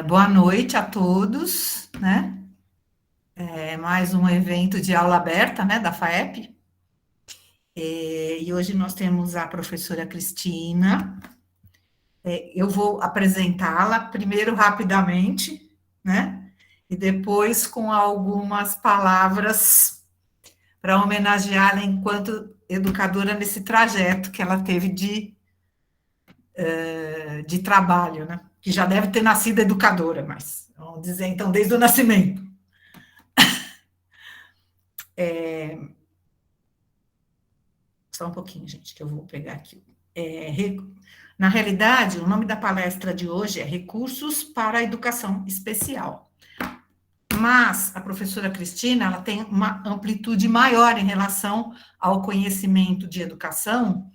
Boa noite a todos, né? Mais um evento de aula aberta, né, da FAEP. E hoje nós temos a professora Cristina. Eu vou apresentá-la primeiro rapidamente, né? E depois com algumas palavras para homenageá-la enquanto educadora nesse trajeto que ela teve de trabalho, né? Que já deve ter nascido educadora, mas vamos dizer, então, desde o nascimento. Só um pouquinho, gente, que eu vou pegar aqui. Na realidade, o nome da palestra de hoje é Recursos para a Educação Especial. Mas a professora Cristina, ela tem uma amplitude maior em relação ao conhecimento de educação,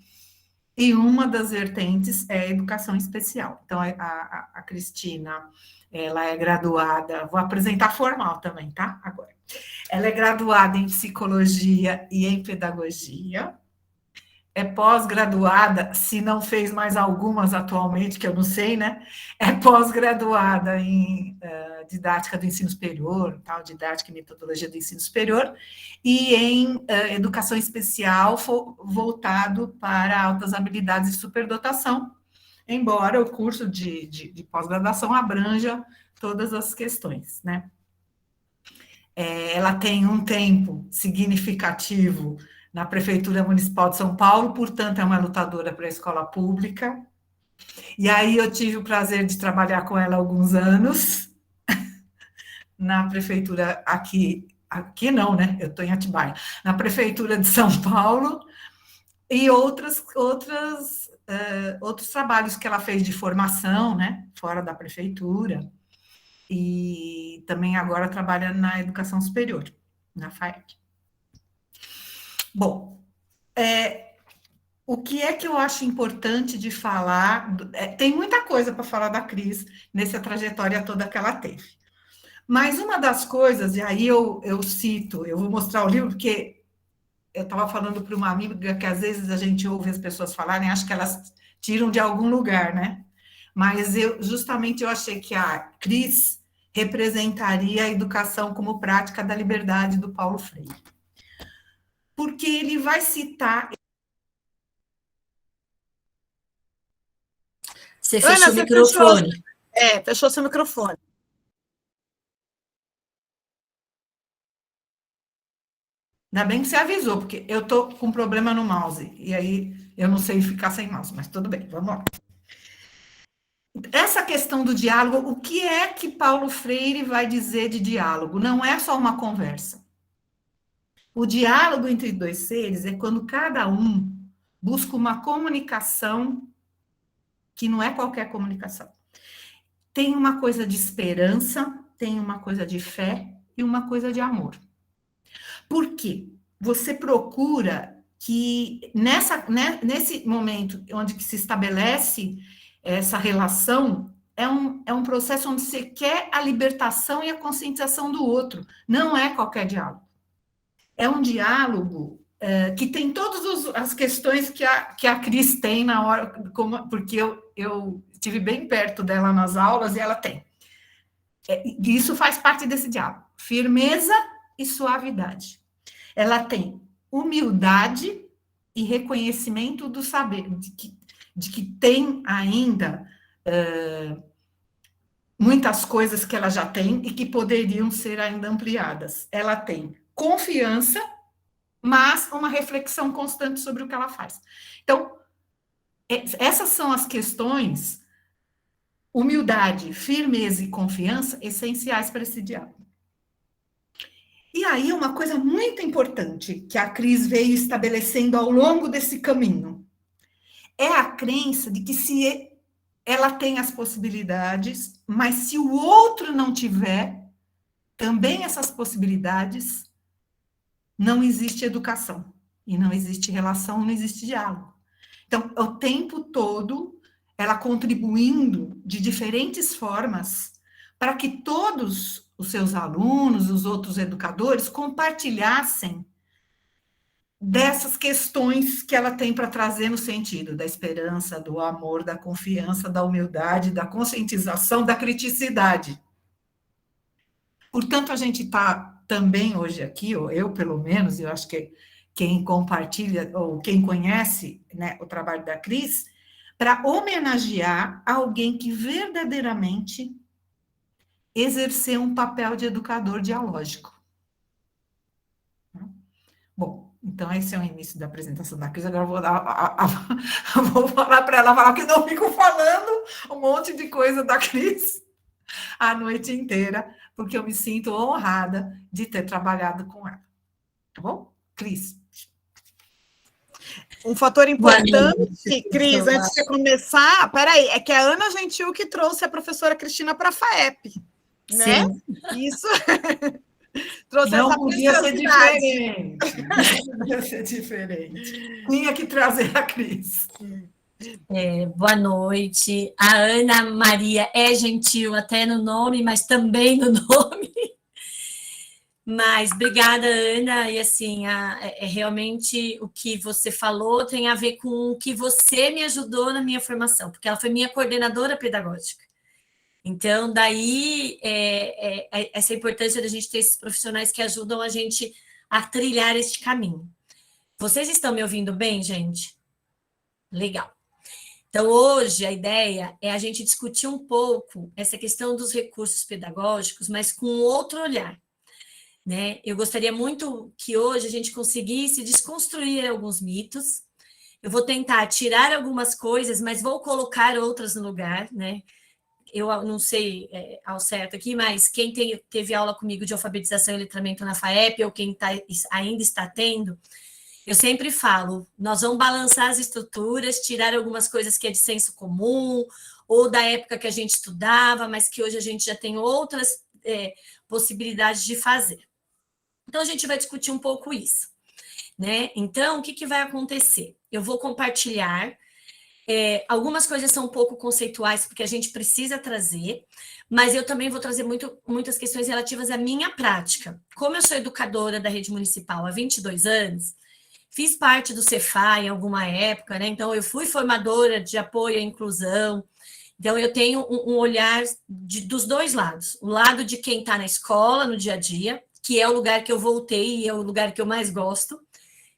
e uma das vertentes é a educação especial. Então, a Cristina, ela é graduada, vou apresentar formal também, tá? Agora. Ela é graduada em psicologia e em pedagogia, é pós-graduada, se não fez mais algumas atualmente, que eu não sei, né? É pós-graduada em didática do ensino superior, tal, didática e metodologia do ensino superior, e em educação especial voltado para altas habilidades e superdotação, embora o curso de pós-graduação abranja todas as questões, né? Ela tem um tempo significativo na Prefeitura Municipal de São Paulo, portanto, é uma lutadora para a escola pública. E aí eu tive o prazer de trabalhar com ela há alguns anos, na Prefeitura aqui não, né? Eu estou em Atibaia, na Prefeitura de São Paulo, e outros trabalhos que ela fez de formação, né? Fora da Prefeitura, e também agora trabalha na educação superior, na FAEP. Bom, o que é que eu acho importante de falar? Tem muita coisa para falar da Cris nessa trajetória toda que ela teve. Mas uma das coisas, e aí eu cito, eu vou mostrar o livro, porque eu estava falando para uma amiga que às vezes a gente ouve as pessoas falarem, acho que elas tiram de algum lugar, né? Mas justamente eu achei que a Cris representaria a educação como prática da liberdade do Paulo Freire. Porque ele vai citar. Você fechou o microfone. Fechou seu microfone. Ainda bem que você avisou, porque eu tô com problema no mouse, e aí eu não sei ficar sem mouse, mas tudo bem, vamos lá. Essa questão do diálogo, o que é que Paulo Freire vai dizer de diálogo? Não é só uma conversa. O diálogo entre dois seres é quando cada um busca uma comunicação que não é qualquer comunicação. Tem uma coisa de esperança, tem uma coisa de fé e uma coisa de amor. Por quê? Você procura que nesse momento onde que se estabelece essa relação, é um processo onde você quer a libertação e a conscientização do outro. Não é qualquer diálogo. É um diálogo que tem todas as questões que a Cris tem na hora, porque eu estive bem perto dela nas aulas e ela tem. Isso faz parte desse diálogo. Firmeza e suavidade. Ela tem humildade e reconhecimento do saber, de que tem ainda muitas coisas que ela já tem e que poderiam ser ainda ampliadas. Ela tem confiança, mas uma reflexão constante sobre o que ela faz. Então, essas são as questões, humildade, firmeza e confiança, essenciais para esse diálogo. E aí, uma coisa muito importante que a Cris veio estabelecendo ao longo desse caminho é a crença de que se ela tem as possibilidades, mas se o outro não tiver também essas possibilidades, não existe educação, e não existe relação, não existe diálogo. Então, o tempo todo, ela contribuindo de diferentes formas para que todos os seus alunos, os outros educadores, compartilhassem dessas questões que ela tem para trazer no sentido da esperança, do amor, da confiança, da humildade, da conscientização, da criticidade. Portanto, a gente está também hoje aqui, ou eu pelo menos, eu acho que quem compartilha ou quem conhece, né, o trabalho da Cris, para homenagear alguém que verdadeiramente exerceu um papel de educador dialógico. Bom, então esse é o início da apresentação da Cris. Agora eu vou falar para ela falar que não fico falando um monte de coisa da Cris a noite inteira, porque eu me sinto honrada de ter trabalhado com ela. Tá bom? Cris. Um fator importante, Cris, antes de você começar, peraí, é que a Ana Gentil que trouxe a professora Cristina para a FAEP, né? Sim. Isso trouxe Não essa podia ser preciosidade. diferente. Não podia ser diferente. Tinha que trazer a Cris. Boa noite. A Ana Maria é gentil até no nome, mas também no nome. Mas obrigada, Ana. E assim, realmente o que você falou tem a ver com o que você me ajudou na minha formação, porque ela foi minha coordenadora pedagógica. Então, daí essa importância da gente ter esses profissionais que ajudam a gente a trilhar este caminho. Vocês estão me ouvindo bem, gente? Legal. Então, hoje, a ideia é a gente discutir um pouco essa questão dos recursos pedagógicos, mas com outro olhar, né? Eu gostaria muito que hoje a gente conseguisse desconstruir alguns mitos. Eu vou tentar tirar algumas coisas, mas vou colocar outras no lugar, né? Eu não sei ao certo aqui, mas quem teve aula comigo de alfabetização e letramento na FAEP, ou quem ainda está tendo, eu sempre falo, nós vamos balançar as estruturas, tirar algumas coisas que é de senso comum, ou da época que a gente estudava, mas que hoje a gente já tem outras possibilidades de fazer. Então, a gente vai discutir um pouco isso, né? Então, o que vai acontecer? Eu vou compartilhar, algumas coisas são um pouco conceituais, porque a gente precisa trazer, mas eu também vou trazer muitas questões relativas à minha prática. Como eu sou educadora da rede municipal há 22 anos, fiz parte do Cefá em alguma época, né? Então, eu fui formadora de apoio à inclusão. Então, eu tenho um olhar dos dois lados. O lado de quem está na escola, no dia a dia, que é o lugar que eu voltei e é o lugar que eu mais gosto.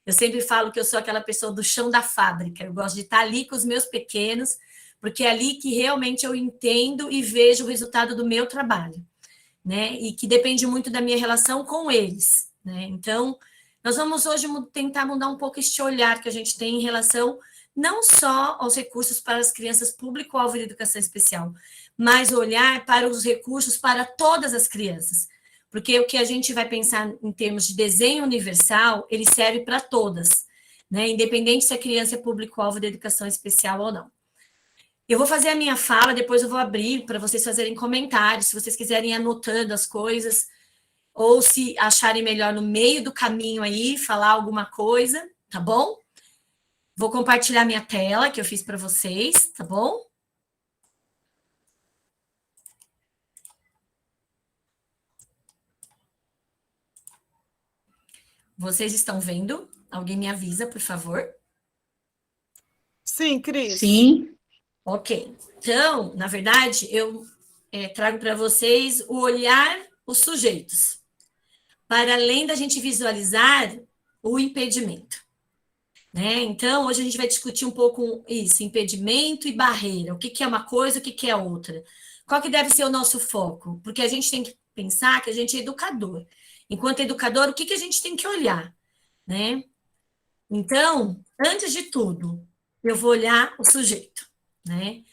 Eu sempre falo que eu sou aquela pessoa do chão da fábrica. Eu gosto de estar ali com os meus pequenos, porque é ali que realmente eu entendo e vejo o resultado do meu trabalho, né? E que depende muito da minha relação com eles, né? Então, nós vamos hoje tentar mudar um pouco este olhar que a gente tem em relação não só aos recursos para as crianças público-alvo de educação especial, mas olhar para os recursos para todas as crianças. Porque o que a gente vai pensar em termos de desenho universal, ele serve para todas, né? Independente se a criança é público-alvo de educação especial ou não. Eu vou fazer a minha fala, depois eu vou abrir para vocês fazerem comentários, se vocês quiserem ir anotando as coisas, ou se acharem melhor no meio do caminho aí, falar alguma coisa, tá bom? Vou compartilhar minha tela, que eu fiz para vocês, tá bom? Vocês estão vendo? Alguém me avisa, por favor. Sim, Cris. Sim. Ok. Então, na verdade, eu trago para vocês o olhar os sujeitos, para além da gente visualizar o impedimento, né? Então, hoje a gente vai discutir um pouco isso, impedimento e barreira. O que é uma coisa, o que é outra? Qual que deve ser o nosso foco? Porque a gente tem que pensar que a gente é educador. Enquanto educador, o que a gente tem que olhar, né? Então, antes de tudo, eu vou olhar o sujeito, né?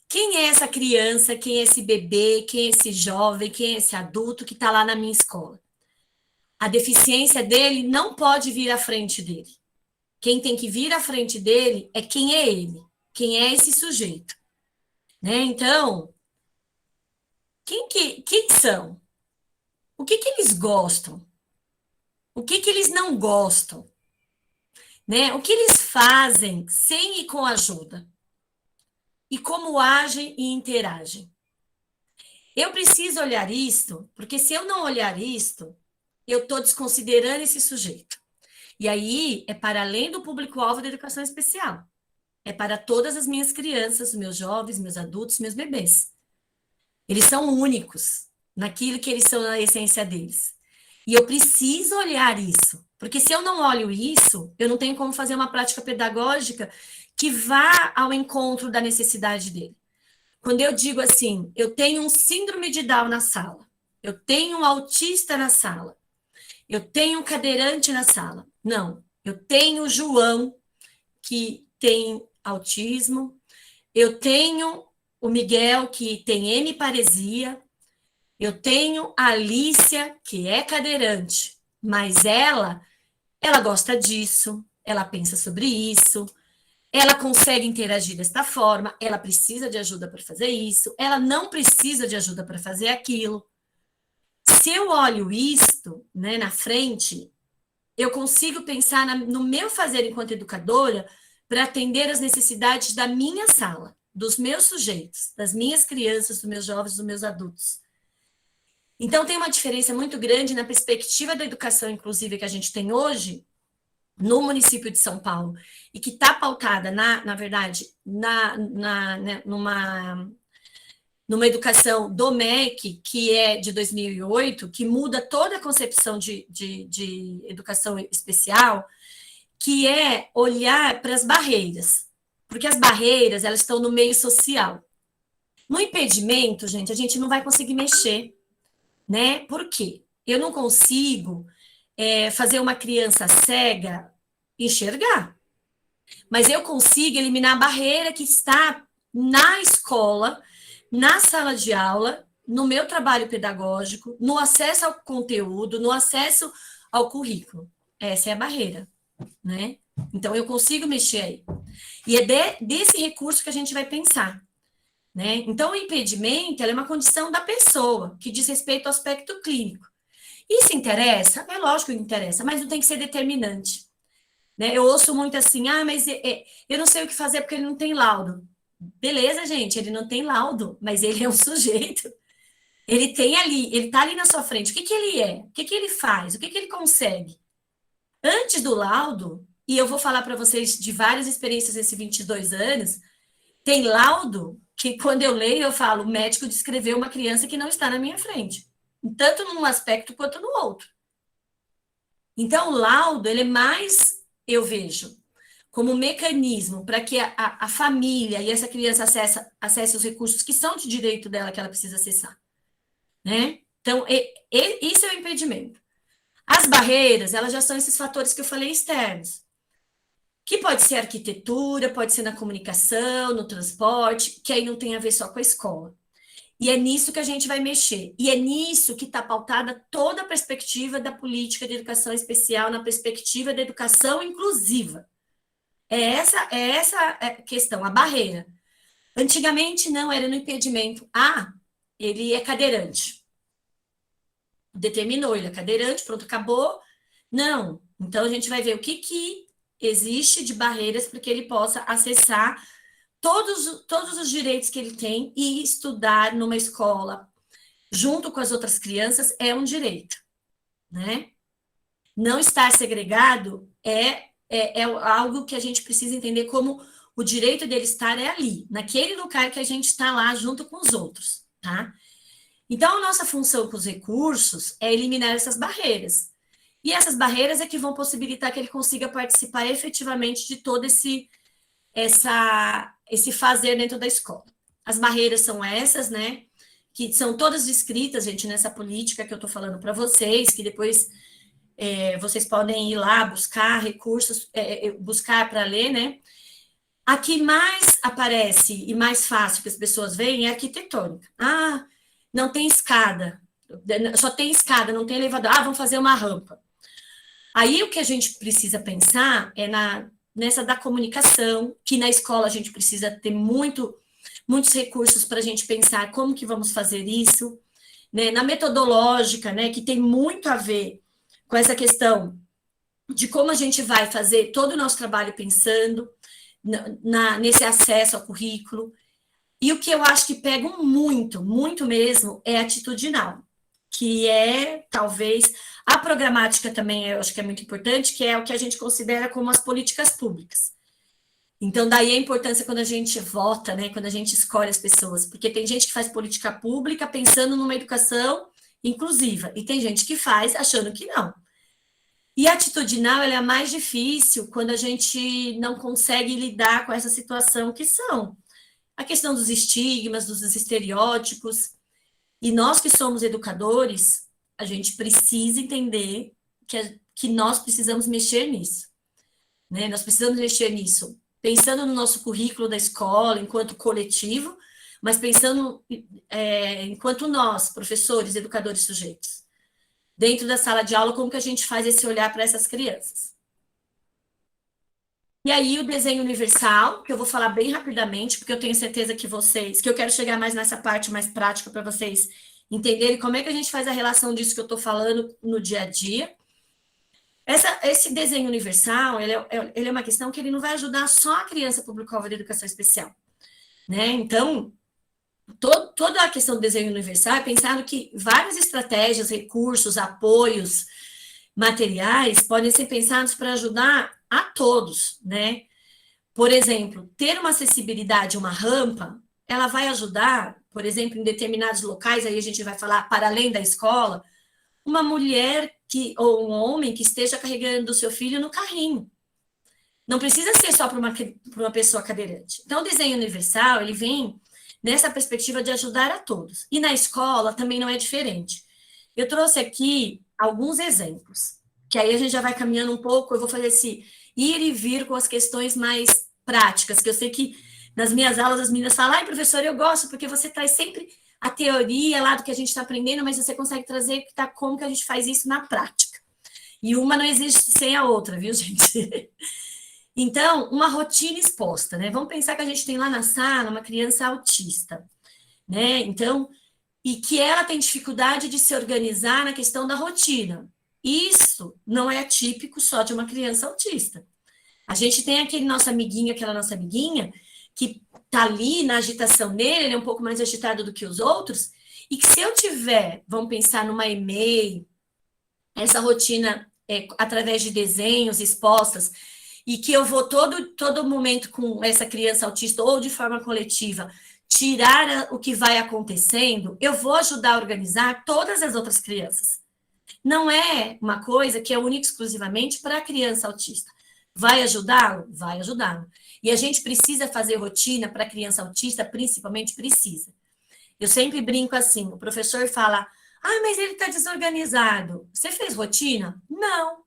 Quem é essa criança, quem é esse bebê, quem é esse jovem, quem é esse adulto que está lá na minha escola? A deficiência dele não pode vir à frente dele. Quem tem que vir à frente dele é quem é ele, quem é esse sujeito, né? Então, quem são? O que eles gostam? O que eles não gostam? Né? O que eles fazem sem e com ajuda? E como agem e interagem? Eu preciso olhar isto, porque se eu não olhar isto, eu estou desconsiderando esse sujeito. E aí é para além do público-alvo da educação especial. É para todas as minhas crianças, meus jovens, meus adultos, meus bebês. Eles são únicos naquilo que eles são na essência deles. E eu preciso olhar isso, porque se eu não olho isso, eu não tenho como fazer uma prática pedagógica que vá ao encontro da necessidade dele. Quando eu digo assim, eu tenho um síndrome de Down na sala, eu tenho um autista na sala, eu tenho um cadeirante na sala. Não, eu tenho o João, que tem autismo, eu tenho o Miguel, que tem hemiparesia, eu tenho a Alicia, que é cadeirante, mas ela gosta disso, ela pensa sobre isso, ela consegue interagir desta forma, ela precisa de ajuda para fazer isso, ela não precisa de ajuda para fazer aquilo. Se eu olho isto, né, na frente, eu consigo pensar no meu fazer enquanto educadora para atender as necessidades da minha sala, dos meus sujeitos, das minhas crianças, dos meus jovens, dos meus adultos. Então, tem uma diferença muito grande na perspectiva da educação inclusiva que a gente tem hoje no município de São Paulo, e que está pautada, na verdade, numa educação do MEC, que é de 2008, que muda toda a concepção de educação especial, que é olhar para as barreiras, porque as barreiras, elas estão no meio social. No impedimento, gente, a gente não vai conseguir mexer, né? Por quê? Eu não consigo fazer uma criança cega enxergar, mas eu consigo eliminar a barreira que está na escola, na sala de aula, no meu trabalho pedagógico, no acesso ao conteúdo, no acesso ao currículo. Essa é a barreira, né? Então, eu consigo mexer aí. E é desse recurso que a gente vai pensar, né? Então, o impedimento é uma condição da pessoa, que diz respeito ao aspecto clínico. Isso interessa? É lógico que interessa, mas não tem que ser determinante. Né? Eu ouço muito assim, mas eu não sei o que fazer porque ele não tem laudo. Beleza, gente, ele não tem laudo, mas ele é um sujeito. Ele tem ali, ele está ali na sua frente. O que ele é? O que ele faz? O que ele consegue? Antes do laudo, e eu vou falar para vocês de várias experiências nesses 22 anos, tem laudo que, quando eu leio, eu falo, o médico descreveu uma criança que não está na minha frente. Tanto num aspecto quanto no outro. Então, o laudo, ele é mais, eu vejo, como um mecanismo para que a família e essa criança acesse os recursos que são de direito dela, que ela precisa acessar. Né? Então, isso é o impedimento. As barreiras, elas já são esses fatores que eu falei externos, que pode ser arquitetura, pode ser na comunicação, no transporte, que aí não tem a ver só com a escola. E é nisso que a gente vai mexer. E é nisso que está pautada toda a perspectiva da política de educação especial, na perspectiva da educação inclusiva. É essa questão, a barreira. Antigamente, não, era no impedimento. Ele é cadeirante. Determinou, ele é cadeirante, pronto, acabou. Não. Então, a gente vai ver o que existe de barreiras para que ele possa acessar todos os direitos que ele tem, e estudar numa escola junto com as outras crianças é um direito, né? Não estar segregado é algo que a gente precisa entender como o direito dele estar é ali, naquele lugar que a gente está lá junto com os outros, tá? Então, a nossa função com os recursos é eliminar essas barreiras. E essas barreiras é que vão possibilitar que ele consiga participar efetivamente de todo esse fazer dentro da escola. As barreiras são essas, né? Que são todas descritas, gente, nessa política que eu estou falando para vocês, que depois vocês podem ir lá buscar recursos, buscar para ler, né? A que mais aparece e mais fácil que as pessoas veem é a arquitetônica. Não tem escada, só tem escada, não tem elevador. Vamos fazer uma rampa. Aí o que a gente precisa pensar é nessa da comunicação, que na escola a gente precisa ter muitos recursos para a gente pensar como que vamos fazer isso, né? Na metodológica, né, que tem muito a ver com essa questão de como a gente vai fazer todo o nosso trabalho pensando nesse acesso ao currículo. E o que eu acho que pega muito mesmo é atitudinal. que é, talvez, a programática também, eu acho que é muito importante, que é o que a gente considera como as políticas públicas. Então, daí a importância quando a gente vota, né, quando a gente escolhe as pessoas, porque tem gente que faz política pública pensando numa educação inclusiva, e tem gente que faz achando que não. E a atitudinal, ela é a mais difícil quando a gente não consegue lidar com essa situação que são a questão dos estigmas, dos estereótipos. E nós que somos educadores, a gente precisa entender que nós precisamos mexer nisso, né? Nós precisamos mexer nisso, pensando no nosso currículo da escola, enquanto coletivo, mas pensando enquanto nós, professores, educadores, sujeitos. Dentro da sala de aula, como que a gente faz esse olhar para essas crianças? E aí o desenho universal, que eu vou falar bem rapidamente, porque eu tenho certeza que eu quero chegar mais nessa parte mais prática para vocês entenderem como é que a gente faz a relação disso que eu estou falando no dia a dia. Esse desenho universal, ele é uma questão que ele não vai ajudar só a criança público-alvo da educação especial, né? Então, toda a questão do desenho universal é pensando que várias estratégias, recursos, apoios, materiais podem ser pensados para ajudar a todos, né? Por exemplo, ter uma acessibilidade, uma rampa, ela vai ajudar, por exemplo, em determinados locais, aí a gente vai falar para além da escola, uma mulher ou um homem que esteja carregando o seu filho no carrinho. Não precisa ser só para uma pessoa cadeirante. Então, o desenho universal, ele vem nessa perspectiva de ajudar a todos. E na escola também não é diferente. Eu trouxe aqui alguns exemplos, que aí a gente já vai caminhando um pouco, eu vou fazer esse ir e vir com as questões mais práticas, que eu sei que nas minhas aulas as meninas falam, ai, professora, eu gosto, porque você traz sempre a teoria lá do que a gente está aprendendo, mas você consegue trazer como que a gente faz isso na prática. E uma não existe sem a outra, viu, gente? Então, uma rotina exposta, né? Vamos pensar que a gente tem lá na sala uma criança autista, né? Então, e que ela tem dificuldade de se organizar na questão da rotina. Isso não é típico só de uma criança autista. A gente tem aquele nosso amiguinho, aquela nossa amiguinha, que tá ali na agitação dele, ele é um pouco mais agitado do que os outros, e que se eu tiver, vamos pensar numa e-mail, essa rotina através de desenhos expostas, e que eu vou todo momento com essa criança autista, ou de forma coletiva, tirar o que vai acontecendo, eu vou ajudar a organizar todas as outras crianças. Não é uma coisa que é única exclusivamente para a criança autista. Vai ajudá-lo? Vai ajudá-lo. E a gente precisa fazer rotina para a criança autista, principalmente precisa. Eu sempre brinco assim, o professor fala, mas ele está desorganizado. Você fez rotina? Não.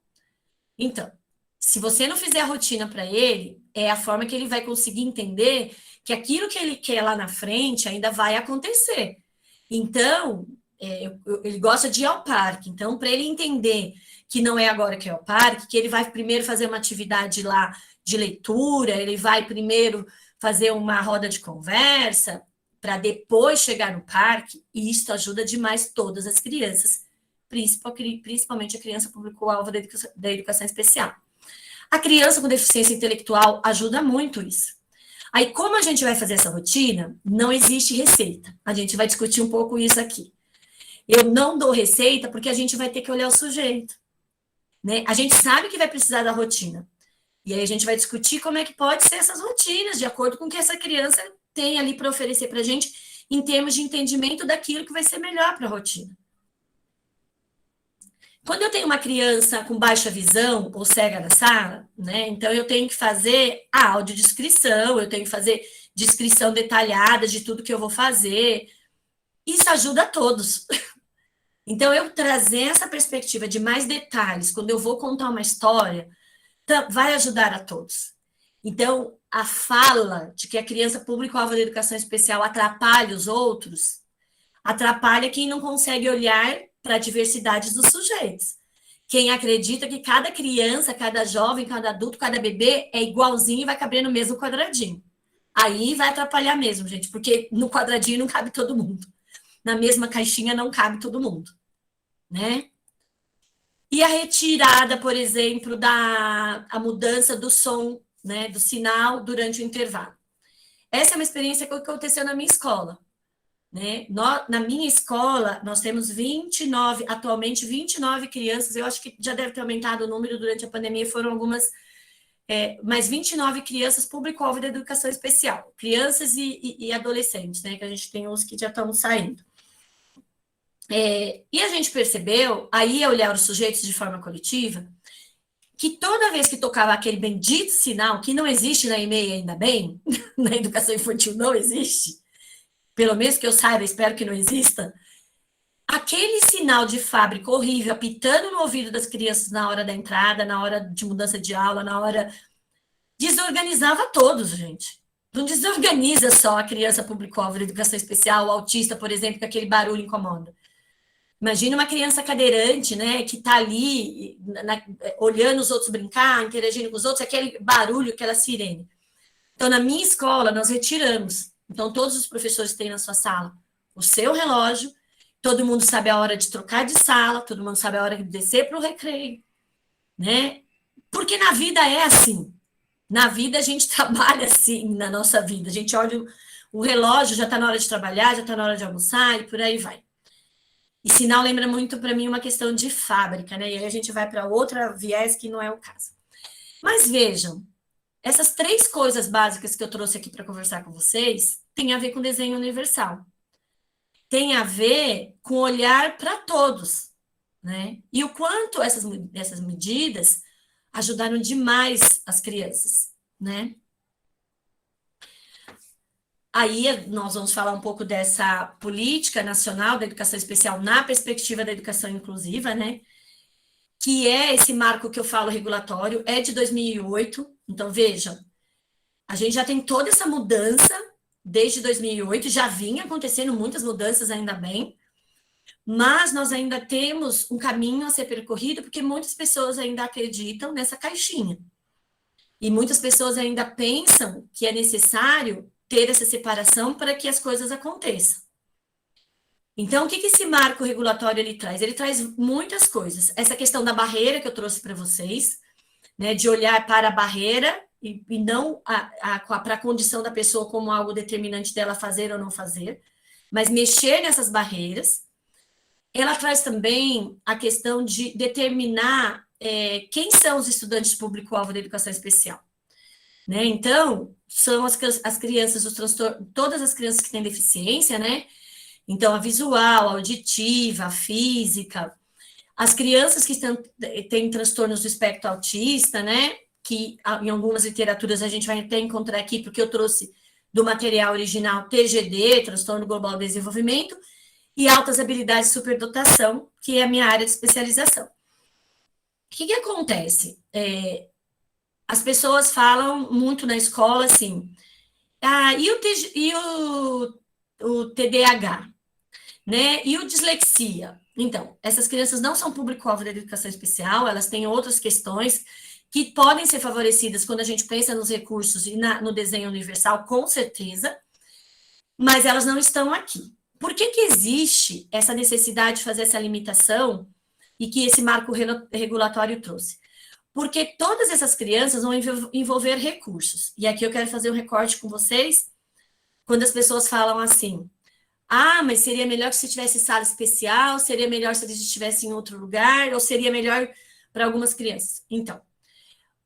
Então, se você não fizer a rotina para ele, é a forma que ele vai conseguir entender que aquilo que ele quer lá na frente ainda vai acontecer. Então, ele gosta de ir ao parque. Então, para ele entender que não é agora que é ao parque, que ele vai primeiro fazer uma atividade lá de leitura, ele vai primeiro fazer uma roda de conversa, para depois chegar no parque, e isso ajuda demais todas as crianças, principalmente a criança público-alvo da educação especial. A criança com deficiência intelectual ajuda muito isso. Aí, como a gente vai fazer essa rotina, não existe receita. A gente vai discutir um pouco isso aqui. Eu não dou receita porque a gente vai ter que olhar o sujeito, né? A gente sabe que vai precisar da rotina. E aí a gente vai discutir como é que pode ser essas rotinas, de acordo com o que essa criança tem ali para oferecer para a gente, em termos de entendimento daquilo que vai ser melhor para a rotina. Quando eu tenho uma criança com baixa visão ou cega na sala, né, então eu tenho que fazer a audiodescrição, eu tenho que fazer descrição detalhada de tudo que eu vou fazer. Isso ajuda a todos. Então, eu trazer essa perspectiva de mais detalhes, quando eu vou contar uma história, vai ajudar a todos. Então, a fala de que a criança público-alvo da educação especial atrapalha os outros, atrapalha quem não consegue olhar para a diversidade dos sujeitos. Quem acredita que cada criança, cada jovem, cada adulto, cada bebê é igualzinho e vai caber no mesmo quadradinho. Aí vai atrapalhar mesmo, gente, porque no quadradinho não cabe todo mundo. Na mesma caixinha não cabe todo mundo, né? E a retirada, por exemplo, a mudança do som, né, do sinal durante o intervalo. Essa é uma experiência que aconteceu na minha escola. né? Na minha escola, nós temos 29, atualmente 29 crianças, eu acho que já deve ter aumentado o número durante a pandemia, foram algumas, mas 29 crianças público-alvo da educação especial, crianças e adolescentes, né? Que a gente tem uns que já estão saindo. E a gente percebeu, aí ao olhar os sujeitos de forma coletiva, que toda vez que tocava aquele bendito sinal, que não existe na EMEI ainda bem, na educação infantil não existe, pelo menos que eu saiba, espero que não exista, aquele sinal de fábrica horrível, apitando no ouvido das crianças na hora da entrada, na hora de mudança de aula, na hora... Desorganizava todos, gente. Não desorganiza só a criança público-alvo da educação especial, o autista, por exemplo, que aquele barulho incomoda. Imagina uma criança cadeirante, né, que está ali olhando os outros brincar, interagindo com os outros, aquele barulho, aquela sirene. Então, na minha escola, nós retiramos. Então, todos os professores têm na sua sala o seu relógio, todo mundo sabe a hora de trocar de sala, todo mundo sabe a hora de descer para o recreio, né? Porque na vida é assim. Na vida, a gente trabalha assim, na nossa vida. A gente olha o relógio, já está na hora de trabalhar, já está na hora de almoçar, e por aí vai. E sinal lembra muito para mim uma questão de fábrica, né? E aí a gente vai para outra viés que não é o caso. Mas vejam, essas 3 coisas básicas que eu trouxe aqui para conversar com vocês têm a ver com desenho universal. Tem a ver com olhar para todos, né? E o quanto essas medidas ajudaram demais as crianças, né? Aí nós vamos falar um pouco dessa política nacional da educação especial na perspectiva da educação inclusiva, né? Que é esse marco que eu falo regulatório, é de 2008. Então, vejam, a gente já tem toda essa mudança desde 2008, já vinha acontecendo muitas mudanças, ainda bem, mas nós ainda temos um caminho a ser percorrido, porque muitas pessoas ainda acreditam nessa caixinha. E muitas pessoas ainda pensam que é necessário ter essa separação para que as coisas aconteçam. Então, o que esse marco regulatório ele traz? Ele traz muitas coisas. Essa questão da barreira que eu trouxe para vocês, né, de olhar para a barreira e não para a condição da pessoa como algo determinante dela fazer ou não fazer, mas mexer nessas barreiras. Ela traz também a questão de determinar quem são os estudantes público-alvo da educação especial. Né? Então, são as crianças, todas as crianças que têm deficiência, né? Então, a visual, a auditiva, a física, as crianças que têm transtornos do espectro autista, né? Que em algumas literaturas a gente vai até encontrar aqui, porque eu trouxe do material original TGD, Transtorno Global do Desenvolvimento, e altas habilidades de superdotação, que é a minha área de especialização. O que acontece? As pessoas falam muito na escola assim, e o TDAH, né? E o dislexia? Então, essas crianças não são público-alvo da educação especial, elas têm outras questões que podem ser favorecidas quando a gente pensa nos recursos e no desenho universal, com certeza, mas elas não estão aqui. Por que existe essa necessidade de fazer essa limitação e que esse marco regulatório trouxe? Porque todas essas crianças vão envolver recursos. E aqui eu quero fazer um recorte com vocês, quando as pessoas falam assim, mas seria melhor que se tivesse sala especial, seria melhor se eles estivessem em outro lugar, ou seria melhor para algumas crianças. Então,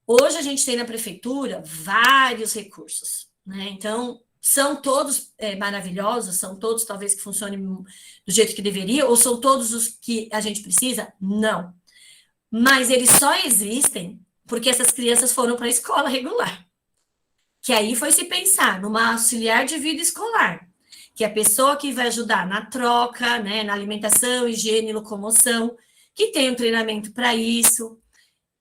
hoje a gente tem na prefeitura vários recursos, né? Então, são todos maravilhosos, são todos talvez que funcionem do jeito que deveria, ou são todos os que a gente precisa? Não. Mas eles só existem porque essas crianças foram para a escola regular. Que aí foi se pensar numa auxiliar de vida escolar, que é a pessoa que vai ajudar na troca, né, na alimentação, higiene, locomoção, que tem um treinamento para isso,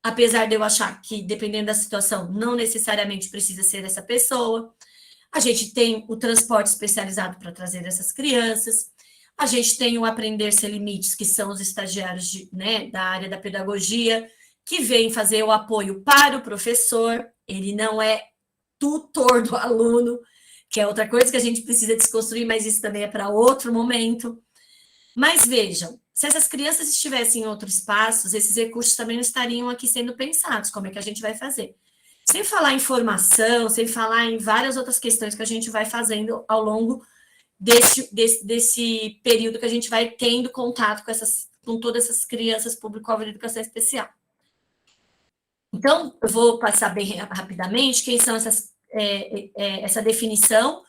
apesar de eu achar que, dependendo da situação, não necessariamente precisa ser essa pessoa. A gente tem o transporte especializado para trazer essas crianças, a gente tem o Aprender Sem Limites, que são os estagiários da área da pedagogia, que vêm fazer o apoio para o professor, ele não é tutor do aluno, que é outra coisa que a gente precisa desconstruir, mas isso também é para outro momento. Mas vejam, se essas crianças estivessem em outros espaços, esses recursos também não estariam aqui sendo pensados, como é que a gente vai fazer? Sem falar em formação, sem falar em várias outras questões que a gente vai fazendo ao longo desse período que a gente vai tendo contato com todas essas crianças público-alvo de educação especial. Então, eu vou passar bem rapidamente quem são essa definição,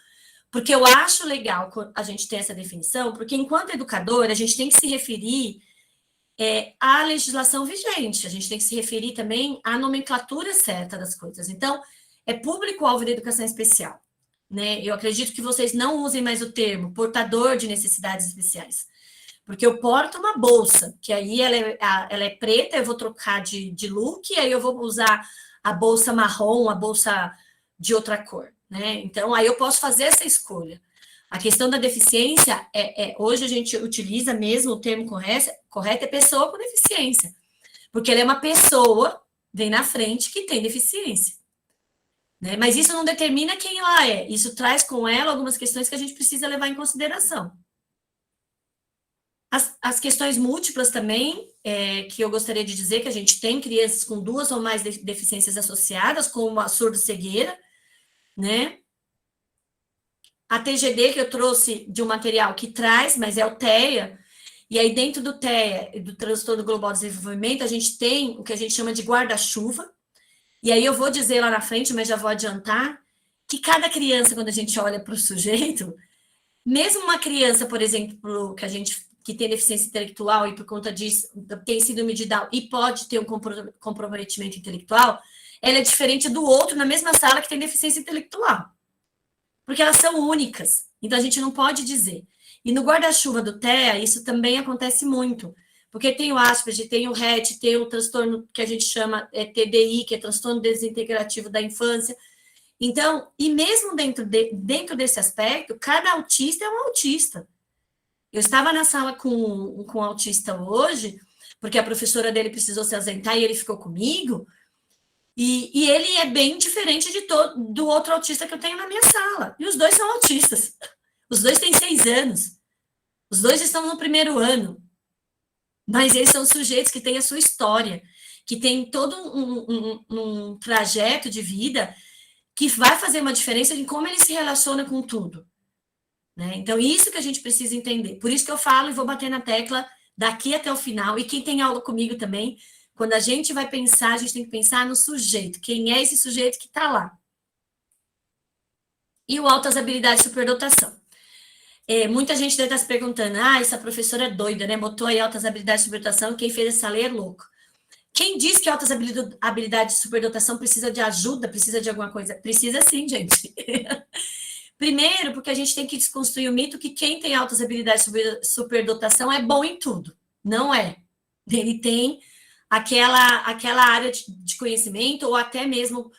porque eu acho legal a gente ter essa definição, porque enquanto educador, a gente tem que se referir à legislação vigente, a gente tem que se referir também à nomenclatura certa das coisas. Então, é público-alvo de educação especial, né? Eu acredito que vocês não usem mais o termo portador de necessidades especiais, porque eu porto uma bolsa, que aí ela é preta, eu vou trocar de look, e aí eu vou usar a bolsa marrom, a bolsa de outra cor, né? Então, aí eu posso fazer essa escolha. A questão da deficiência, hoje a gente utiliza mesmo o termo correto, é pessoa com deficiência, porque ela é uma pessoa, vem na frente, que tem deficiência, né? Mas isso não determina quem ela é, isso traz com ela algumas questões que a gente precisa levar em consideração. As questões múltiplas também, que eu gostaria de dizer que a gente tem crianças com 2 ou mais deficiências associadas, como a surdo-cegueira, né? A TGD, que eu trouxe de um material que traz, mas é o TEA, e aí dentro do TEA, do transtorno global de desenvolvimento, a gente tem o que a gente chama de guarda-chuva, e aí eu vou dizer lá na frente, mas já vou adiantar, que cada criança, quando a gente olha para o sujeito, mesmo uma criança, por exemplo, que tem deficiência intelectual e por conta disso tem síndrome de Down e pode ter um comprometimento intelectual, ela é diferente do outro na mesma sala que tem deficiência intelectual. Porque elas são únicas. Então, a gente não pode dizer. E no guarda-chuva do TEA, isso também acontece muito. Porque tem o Asperger, tem o RET, tem o transtorno que a gente chama TDI, que é transtorno desintegrativo da infância. Então, e mesmo dentro desse aspecto, cada autista é um autista. Eu estava na sala com um autista hoje, porque a professora dele precisou se ausentar e ele ficou comigo, e ele é bem diferente do outro autista que eu tenho na minha sala. E os dois são autistas. Os dois têm 6 anos. Os dois estão no 1º ano. Mas eles são sujeitos que têm a sua história, que tem todo um trajeto de vida que vai fazer uma diferença em como ele se relaciona com tudo, né? Então, isso que a gente precisa entender. Por isso que eu falo e vou bater na tecla daqui até o final. E quem tem aula comigo também, quando a gente vai pensar, a gente tem que pensar no sujeito. Quem é esse sujeito que está lá? E o altas habilidades de superdotação. Muita gente deve estar se perguntando, essa professora é doida, né? Botou aí altas habilidades de superdotação, quem fez essa lei é louco. Quem diz que altas habilidades de superdotação precisa de ajuda, precisa de alguma coisa? Precisa sim, gente. Primeiro, porque a gente tem que desconstruir o mito que quem tem altas habilidades de superdotação é bom em tudo. Não é. Ele tem aquela área de conhecimento, ou até mesmo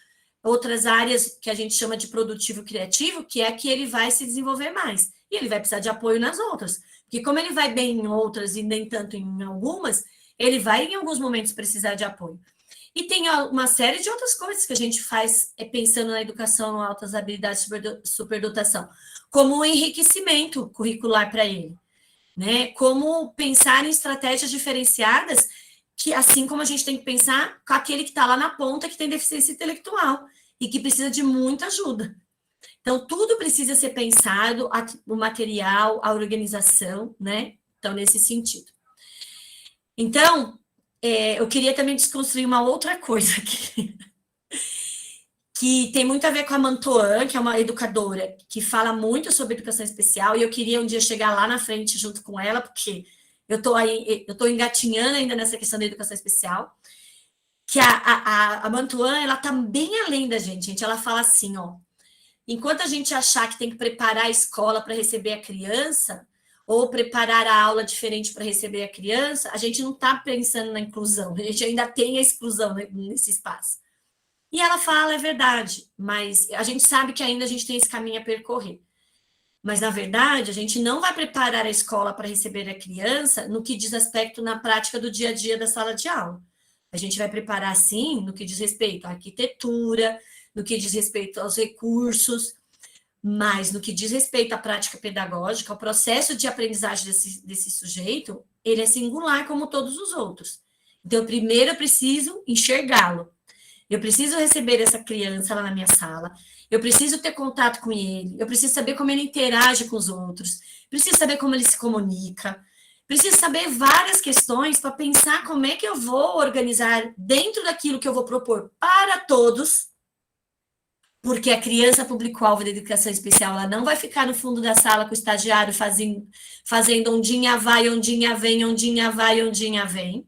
outras áreas que a gente chama de produtivo criativo, que é que ele vai se desenvolver mais. E ele vai precisar de apoio nas outras. Porque como ele vai bem em outras e nem tanto em algumas, ele vai, em alguns momentos, precisar de apoio. E tem uma série de outras coisas que a gente faz pensando na educação, altas habilidades de superdotação, como o enriquecimento curricular para ele, né? Como pensar em estratégias diferenciadas, que assim como a gente tem que pensar com aquele que está lá na ponta, que tem deficiência intelectual e que precisa de muita ajuda. Então, tudo precisa ser pensado, o material, a organização, né? Então, nesse sentido. Então, eu queria também desconstruir uma outra coisa aqui, que tem muito a ver com a Mantoan, que é uma educadora que fala muito sobre educação especial, e eu queria um dia chegar lá na frente junto com ela, porque eu estou engatinhando ainda nessa questão da educação especial, que a Mantoan, ela está bem além da gente. Ela fala assim, enquanto a gente achar que tem que preparar a escola para receber a criança, ou preparar a aula diferente para receber a criança, a gente não está pensando na inclusão, a gente ainda tem a exclusão nesse espaço. E ela fala, é verdade, mas a gente sabe que ainda a gente tem esse caminho a percorrer. Mas, na verdade, a gente não vai preparar a escola para receber a criança no que diz respeito na prática do dia a dia da sala de aula. A gente vai preparar, sim, no que diz respeito à arquitetura, no que diz respeito aos recursos, mas no que diz respeito à prática pedagógica, ao processo de aprendizagem desse sujeito, ele é singular como todos os outros. Então, primeiro eu preciso enxergá-lo. Eu preciso receber essa criança lá na minha sala. eu preciso ter contato com ele, eu preciso saber como ele interage com os outros, preciso saber como ele se comunica, preciso saber várias questões para pensar como é que eu vou organizar dentro daquilo que eu vou propor para todos, porque a criança público-alvo da educação especial, ela não vai ficar no fundo da sala com o estagiário fazendo ondinha vai, ondinha vem, ondinha vai, ondinha vem.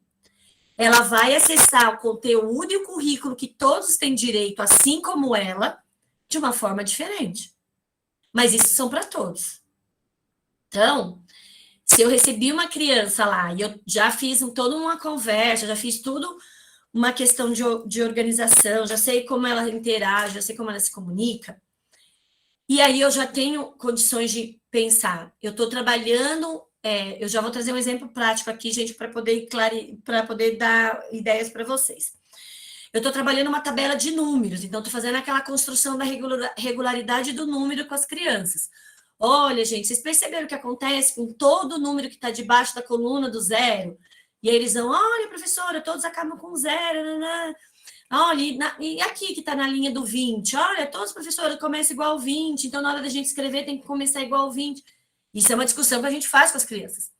Ela vai acessar o conteúdo e o currículo que todos têm direito, assim como ela, de uma forma diferente. Mas isso são para todos. Então, se eu recebi uma criança lá e eu já fiz toda uma conversa, já fiz tudo uma questão de organização, já sei como ela interage, já sei como ela se comunica, e aí eu já tenho condições de pensar. Eu estou trabalhando, eu já vou trazer um exemplo prático aqui, gente, para poder dar ideias para vocês. Eu estou trabalhando uma tabela de números, então estou fazendo aquela construção da regularidade do número com as crianças. Olha, gente, vocês perceberam o que acontece com todo o número que está debaixo da coluna do zero? E aí eles vão, olha, professora, todos acabam com zero, nanã. Olha, e aqui que está na linha do 20? Olha, todos os professores começam igual ao 20, então na hora da gente escrever tem que começar igual ao 20. Isso é uma discussão que a gente faz com as crianças.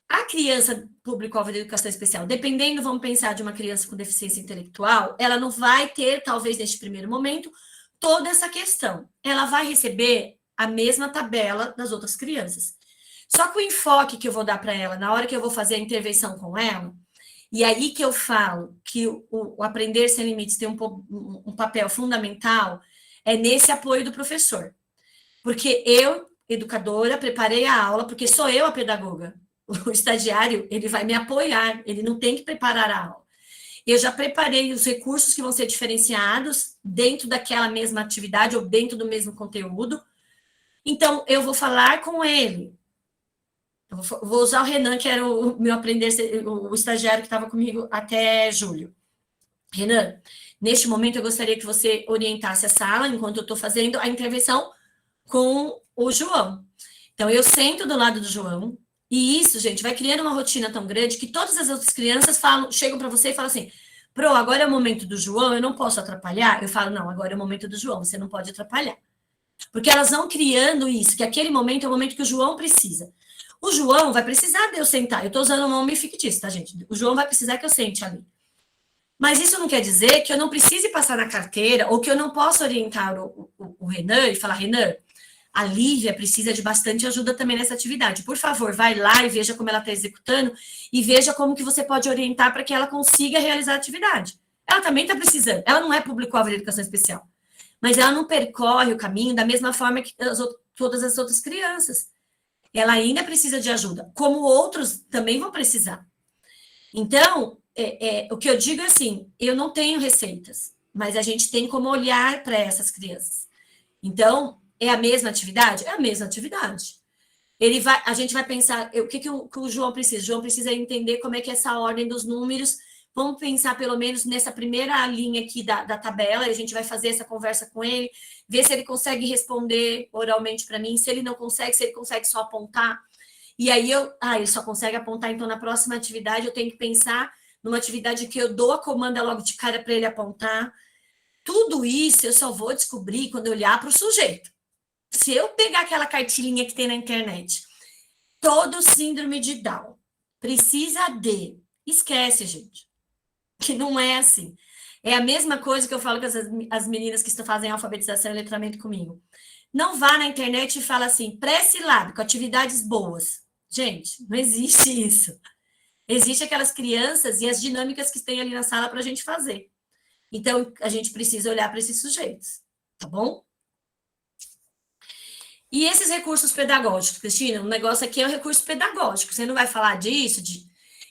A criança público-alvo da educação especial, dependendo, vamos pensar, de uma criança com deficiência intelectual, ela não vai ter, talvez neste primeiro momento, toda essa questão. Ela vai receber a mesma tabela das outras crianças. Só que o enfoque que eu vou dar para ela, na hora que eu vou fazer a intervenção com ela, e aí que eu falo que o Aprender Sem Limites tem um papel fundamental, é nesse apoio do professor. Porque eu, educadora, preparei a aula, porque sou eu a pedagoga. O estagiário, ele vai me apoiar, ele não tem que preparar a aula. Eu já preparei os recursos que vão ser diferenciados dentro daquela mesma atividade ou dentro do mesmo conteúdo. Então, eu vou falar com ele. Eu vou usar o Renan, que era o meu o estagiário que estava comigo até julho. Renan, neste momento eu gostaria que você orientasse a sala, enquanto eu estou fazendo a intervenção com o João. Então, eu sento do lado do João, e isso, gente, vai criando uma rotina tão grande que todas as outras crianças chegam para você e falam assim, Pro, agora é o momento do João, eu não posso atrapalhar? Eu falo, não, agora é o momento do João, você não pode atrapalhar. Porque elas vão criando isso, que aquele momento é o momento que o João precisa. O João vai precisar de eu sentar. Eu estou usando um nome fictício, tá, gente? O João vai precisar que eu sente ali. Mas isso não quer dizer que eu não precise passar na carteira ou que eu não possa orientar o Renan e falar, Renan, a Lívia precisa de bastante ajuda também nessa atividade. Por favor, vai lá e veja como ela está executando e veja como que você pode orientar para que ela consiga realizar a atividade. Ela também está precisando. Ela não é público-alvo de educação especial. Mas ela não percorre o caminho da mesma forma que todas as outras crianças. Ela ainda precisa de ajuda, como outros também vão precisar. Então, o que eu digo é assim, eu não tenho receitas, mas a gente tem como olhar para essas crianças. Então, é a mesma atividade? É a mesma atividade. A gente vai pensar, o que o João precisa? O João precisa entender como é que é essa ordem dos números. Vamos pensar, pelo menos, nessa primeira linha aqui da tabela, e a gente vai fazer essa conversa com ele, ver se ele consegue responder oralmente para mim, se ele não consegue, se ele consegue só apontar. E aí, ele só consegue apontar, então, na próxima atividade, eu tenho que pensar numa atividade que eu dou a comanda logo de cara para ele apontar. Tudo isso eu só vou descobrir quando eu olhar para o sujeito. Se eu pegar aquela cartilinha que tem na internet, todo síndrome de Down precisa de... Esquece, gente. Que não é assim. É a mesma coisa que eu falo com as meninas que fazem alfabetização e letramento comigo. Não vá na internet e fala assim, pré-silábico, atividades boas. Gente, não existe isso. Existe aquelas crianças e as dinâmicas que tem ali na sala para a gente fazer. Então, a gente precisa olhar para esses sujeitos, tá bom? E esses recursos pedagógicos, Cristina, o negócio aqui é o recurso pedagógico. Você não vai falar disso?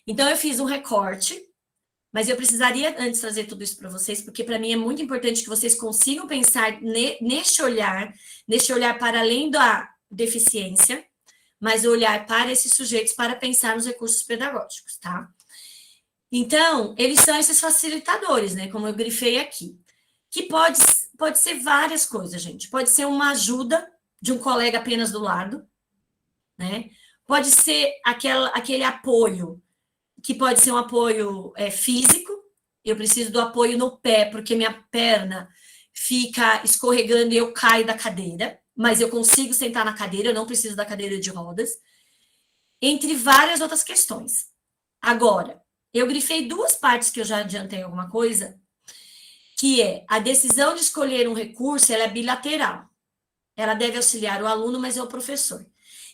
Então, eu fiz um recorte, mas eu precisaria antes trazer tudo isso para vocês, porque para mim é muito importante que vocês consigam pensar neste olhar para além da deficiência, mas olhar para esses sujeitos para pensar nos recursos pedagógicos, tá? Então, eles são esses facilitadores, né? Como eu grifei aqui. Que pode ser várias coisas, gente. Pode ser uma ajuda de um colega apenas do lado, né? Pode ser aquele apoio, que pode ser um apoio físico. Eu preciso do apoio no pé, porque minha perna fica escorregando e eu caio da cadeira, mas eu consigo sentar na cadeira, eu não preciso da cadeira de rodas, entre várias outras questões. Agora, eu grifei 2 partes que eu já adiantei alguma coisa, que é a decisão de escolher um recurso, ela é bilateral. Ela deve auxiliar o aluno, mas é o professor.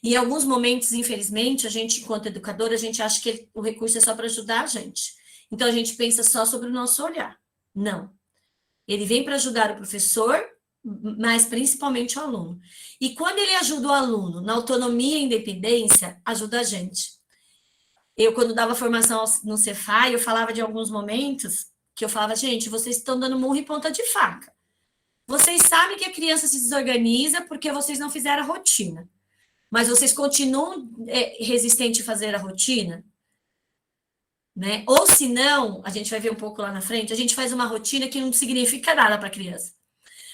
E em alguns momentos, infelizmente, a gente, enquanto educadora, a gente acha que o recurso é só para ajudar a gente. Então, a gente pensa só sobre o nosso olhar. Não. Ele vem para ajudar o professor, mas principalmente o aluno. E quando ele ajuda o aluno na autonomia e independência, ajuda a gente. Eu, quando dava formação no Cefai, eu falava de alguns momentos que eu falava, gente, vocês estão dando murro e ponta de faca. Vocês sabem que a criança se desorganiza porque vocês não fizeram a rotina. Mas vocês continuam resistentes a fazer a rotina? Né? Ou se não, a gente vai ver um pouco lá na frente, a gente faz uma rotina que não significa nada para a criança.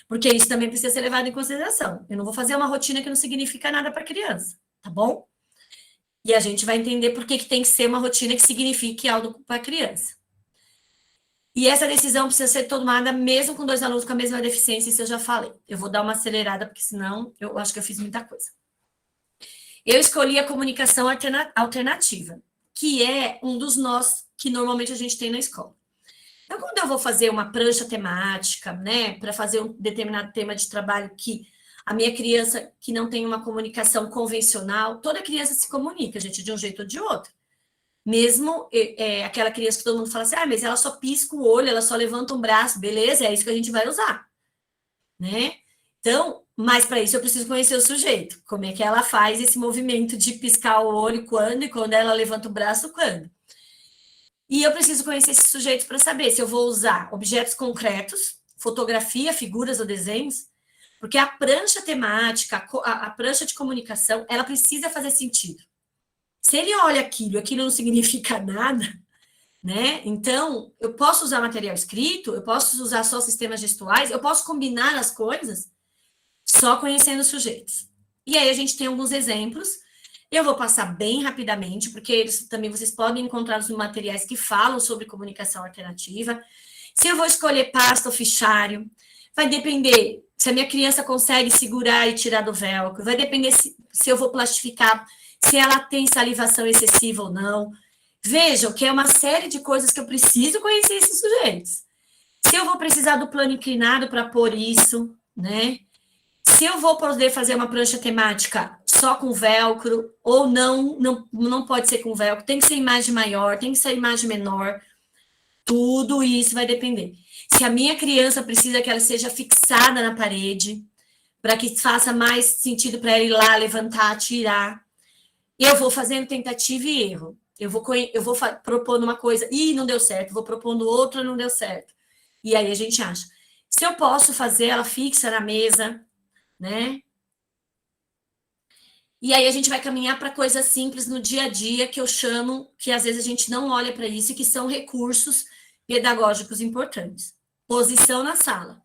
Porque isso também precisa ser levado em consideração. Eu não vou fazer uma rotina que não significa nada para a criança, tá bom? E a gente vai entender por que tem que ser uma rotina que signifique algo para a criança. E essa decisão precisa ser tomada mesmo com 2 alunos com a mesma deficiência, isso eu já falei. Eu vou dar uma acelerada, porque senão eu acho que eu fiz muita coisa. Eu escolhi a comunicação alternativa, que é um dos nós que normalmente a gente tem na escola. Então, quando eu vou fazer uma prancha temática, né, para fazer um determinado tema de trabalho que a minha criança que não tem uma comunicação convencional, toda criança se comunica, gente, de um jeito ou de outro. Mesmo aquela criança que todo mundo fala assim, mas ela só pisca o olho, ela só levanta um braço, beleza, é isso que a gente vai usar, né? Então, mas para isso eu preciso conhecer o sujeito, como é que ela faz esse movimento de piscar o olho quando, e quando ela levanta o braço quando. E eu preciso conhecer esse sujeito para saber se eu vou usar objetos concretos, fotografia, figuras ou desenhos, porque a prancha temática, a prancha de comunicação, ela precisa fazer sentido. Se ele olha aquilo não significa nada, né? Então, eu posso usar material escrito, eu posso usar só sistemas gestuais, eu posso combinar as coisas só conhecendo os sujeitos. E aí a gente tem alguns exemplos, eu vou passar bem rapidamente, porque eles também vocês podem encontrar os materiais que falam sobre comunicação alternativa. Se eu vou escolher pasta ou fichário, vai depender se a minha criança consegue segurar e tirar do velcro, vai depender se eu vou plastificar, se ela tem salivação excessiva ou não. Vejam que é uma série de coisas que eu preciso conhecer esses sujeitos. Se eu vou precisar do plano inclinado para pôr isso, né? Se eu vou poder fazer uma prancha temática só com velcro, ou não pode ser com velcro, tem que ser imagem maior, tem que ser imagem menor, tudo isso vai depender. Se a minha criança precisa que ela seja fixada na parede, para que faça mais sentido para ela ir lá, levantar, tirar, eu vou fazendo tentativa e erro. Eu vou propondo uma coisa, não deu certo, vou propondo outra, não deu certo. E aí a gente acha. Se eu posso fazer ela fixa na mesa, né? E aí a gente vai caminhar para coisas simples no dia a dia, que eu chamo, que às vezes a gente não olha para isso, e que são recursos pedagógicos importantes. Posição na sala.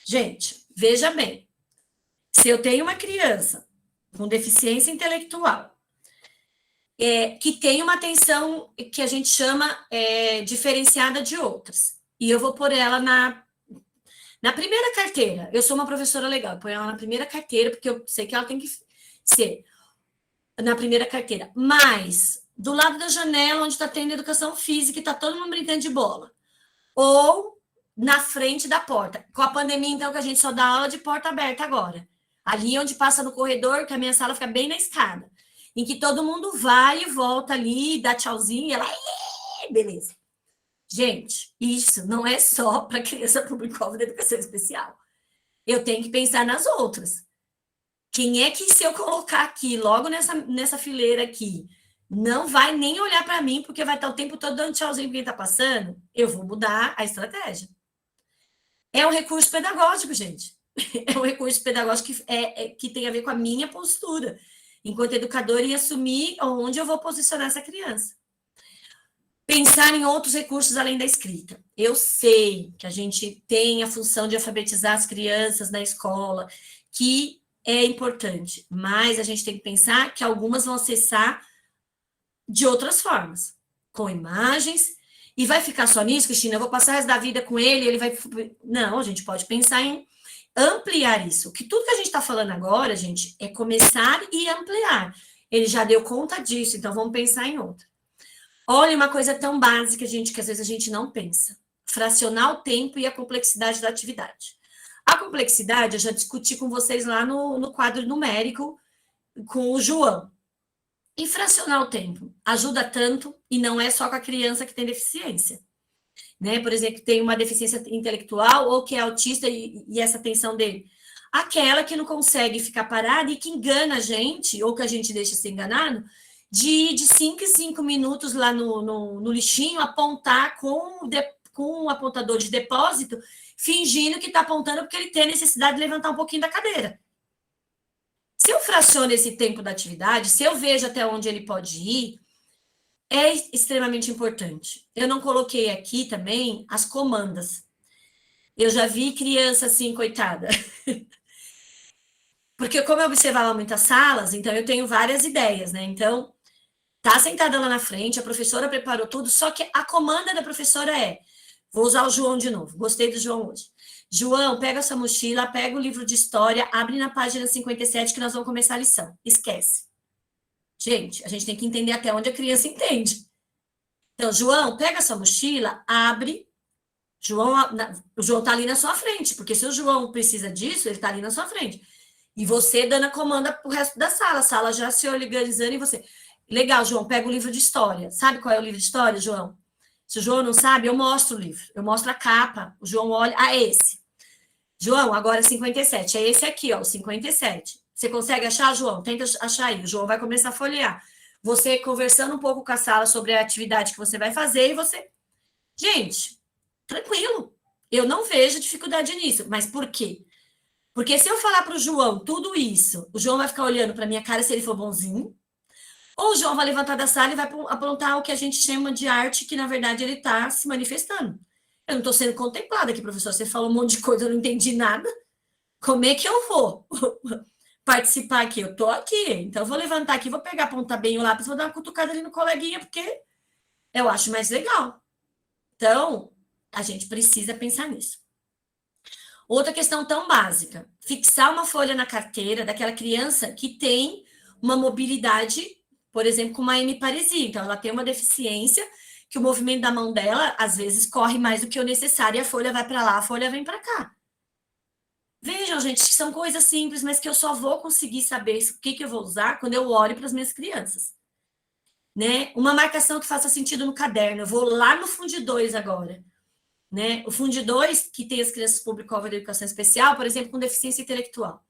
Gente, veja bem, se eu tenho uma criança com deficiência intelectual, que tem uma atenção que a gente chama diferenciada de outras, e eu vou pôr ela na primeira carteira. Eu sou uma professora legal, eu ponho ela na primeira carteira, porque eu sei que ela tem que ser na primeira carteira. Mas, do lado da janela, onde está tendo educação física e está todo mundo brincando de bola. Ou na frente da porta. Com a pandemia, então, que a gente só dá aula de porta aberta agora. Ali onde passa no corredor, que a minha sala fica bem na escada. Em que todo mundo vai e volta ali, dá tchauzinho, e ela... beleza. Gente, isso não é só para criança público-alvo da educação especial. Eu tenho que pensar nas outras. Quem é que, se eu colocar aqui, logo nessa fileira aqui, não vai nem olhar para mim, porque vai estar o tempo todo dando tchauzinho para quem está passando? Eu vou mudar a estratégia. É um recurso pedagógico, gente. É um recurso pedagógico que tem a ver com a minha postura, enquanto educadora, e assumir onde eu vou posicionar essa criança. Pensar em outros recursos além da escrita. Eu sei que a gente tem a função de alfabetizar as crianças na escola, que é importante, mas a gente tem que pensar que algumas vão acessar de outras formas, com imagens, E vai ficar só nisso, Cristina? Eu vou passar o resto da vida com ele, ele vai... Não, a gente pode pensar em ampliar isso. Que tudo que a gente está falando agora, gente, é começar e ampliar. Ele já deu conta disso, então vamos pensar em outra. Olha uma coisa tão básica, gente, que às vezes a gente não pensa. Fracionar o tempo e a complexidade da atividade. A complexidade, eu já discuti com vocês lá no quadro numérico com o João. E fracionar o tempo ajuda tanto, e não é só com a criança que tem deficiência. Né? Por exemplo, tem uma deficiência intelectual ou que é autista e essa atenção dele. Aquela que não consegue ficar parada e que engana a gente, ou que a gente deixa ser enganado, de ir de 5 em 5 minutos lá no lixinho, apontar com um apontador de depósito, fingindo que está apontando porque ele tem a necessidade de levantar um pouquinho da cadeira. Se eu fraciono esse tempo da atividade, se eu vejo até onde ele pode ir, é extremamente importante. Eu não coloquei aqui também as comandas. Eu já vi criança assim, coitada. Porque como eu observava muitas salas, então eu tenho várias ideias, né? Então, tá sentada lá na frente, a professora preparou tudo, só que a comanda da professora é, vou usar o João de novo, gostei do João hoje. João, pega essa mochila, pega o livro de história, abre na página 57 que nós vamos começar a lição. Esquece. Gente, a gente tem que entender até onde a criança entende. Então, João, pega essa mochila, abre. O João tá ali na sua frente, porque se o João precisa disso, ele tá ali na sua frente. E você dando a comanda pro resto da sala. A sala já se organizando e você... Legal, João, pega o livro de história. Sabe qual é o livro de história, João? Se o João não sabe, eu mostro o livro. Eu mostro a capa. O João olha... Ah, esse. João, agora 57. É esse aqui, ó, o 57. Você consegue achar, João? Tenta achar aí. O João vai começar a folhear. Você conversando um pouco com a sala sobre a atividade que você vai fazer e você... Gente, tranquilo. Eu não vejo dificuldade nisso. Mas por quê? Porque se eu falar para o João tudo isso, o João vai ficar olhando para minha cara se ele for bonzinho, ou o João vai levantar da sala e vai aprontar o que a gente chama de arte, que na verdade ele está se manifestando. Eu não estou sendo contemplada aqui, professor. Você falou um monte de coisa, eu não entendi nada. Como é que eu vou participar aqui? Eu estou aqui, então eu vou levantar aqui, vou pegar, apontar bem o lápis, vou dar uma cutucada ali no coleguinha, porque eu acho mais legal. Então, a gente precisa pensar nisso. Outra questão tão básica, fixar uma folha na carteira daquela criança que tem uma mobilidade, por exemplo, com uma hemiparesia. Então, ela tem uma deficiência que o movimento da mão dela, às vezes, corre mais do que o necessário e a folha vai para lá, a folha vem para cá. Vejam, gente, são coisas simples, mas que eu só vou conseguir saber o que eu vou usar quando eu olho para as minhas crianças. Né? Uma marcação que faça sentido no caderno. Eu vou lá no Fundo 2 agora. Né? O Fundo 2, que tem as crianças público-alvo da educação especial, por exemplo, com deficiência intelectual.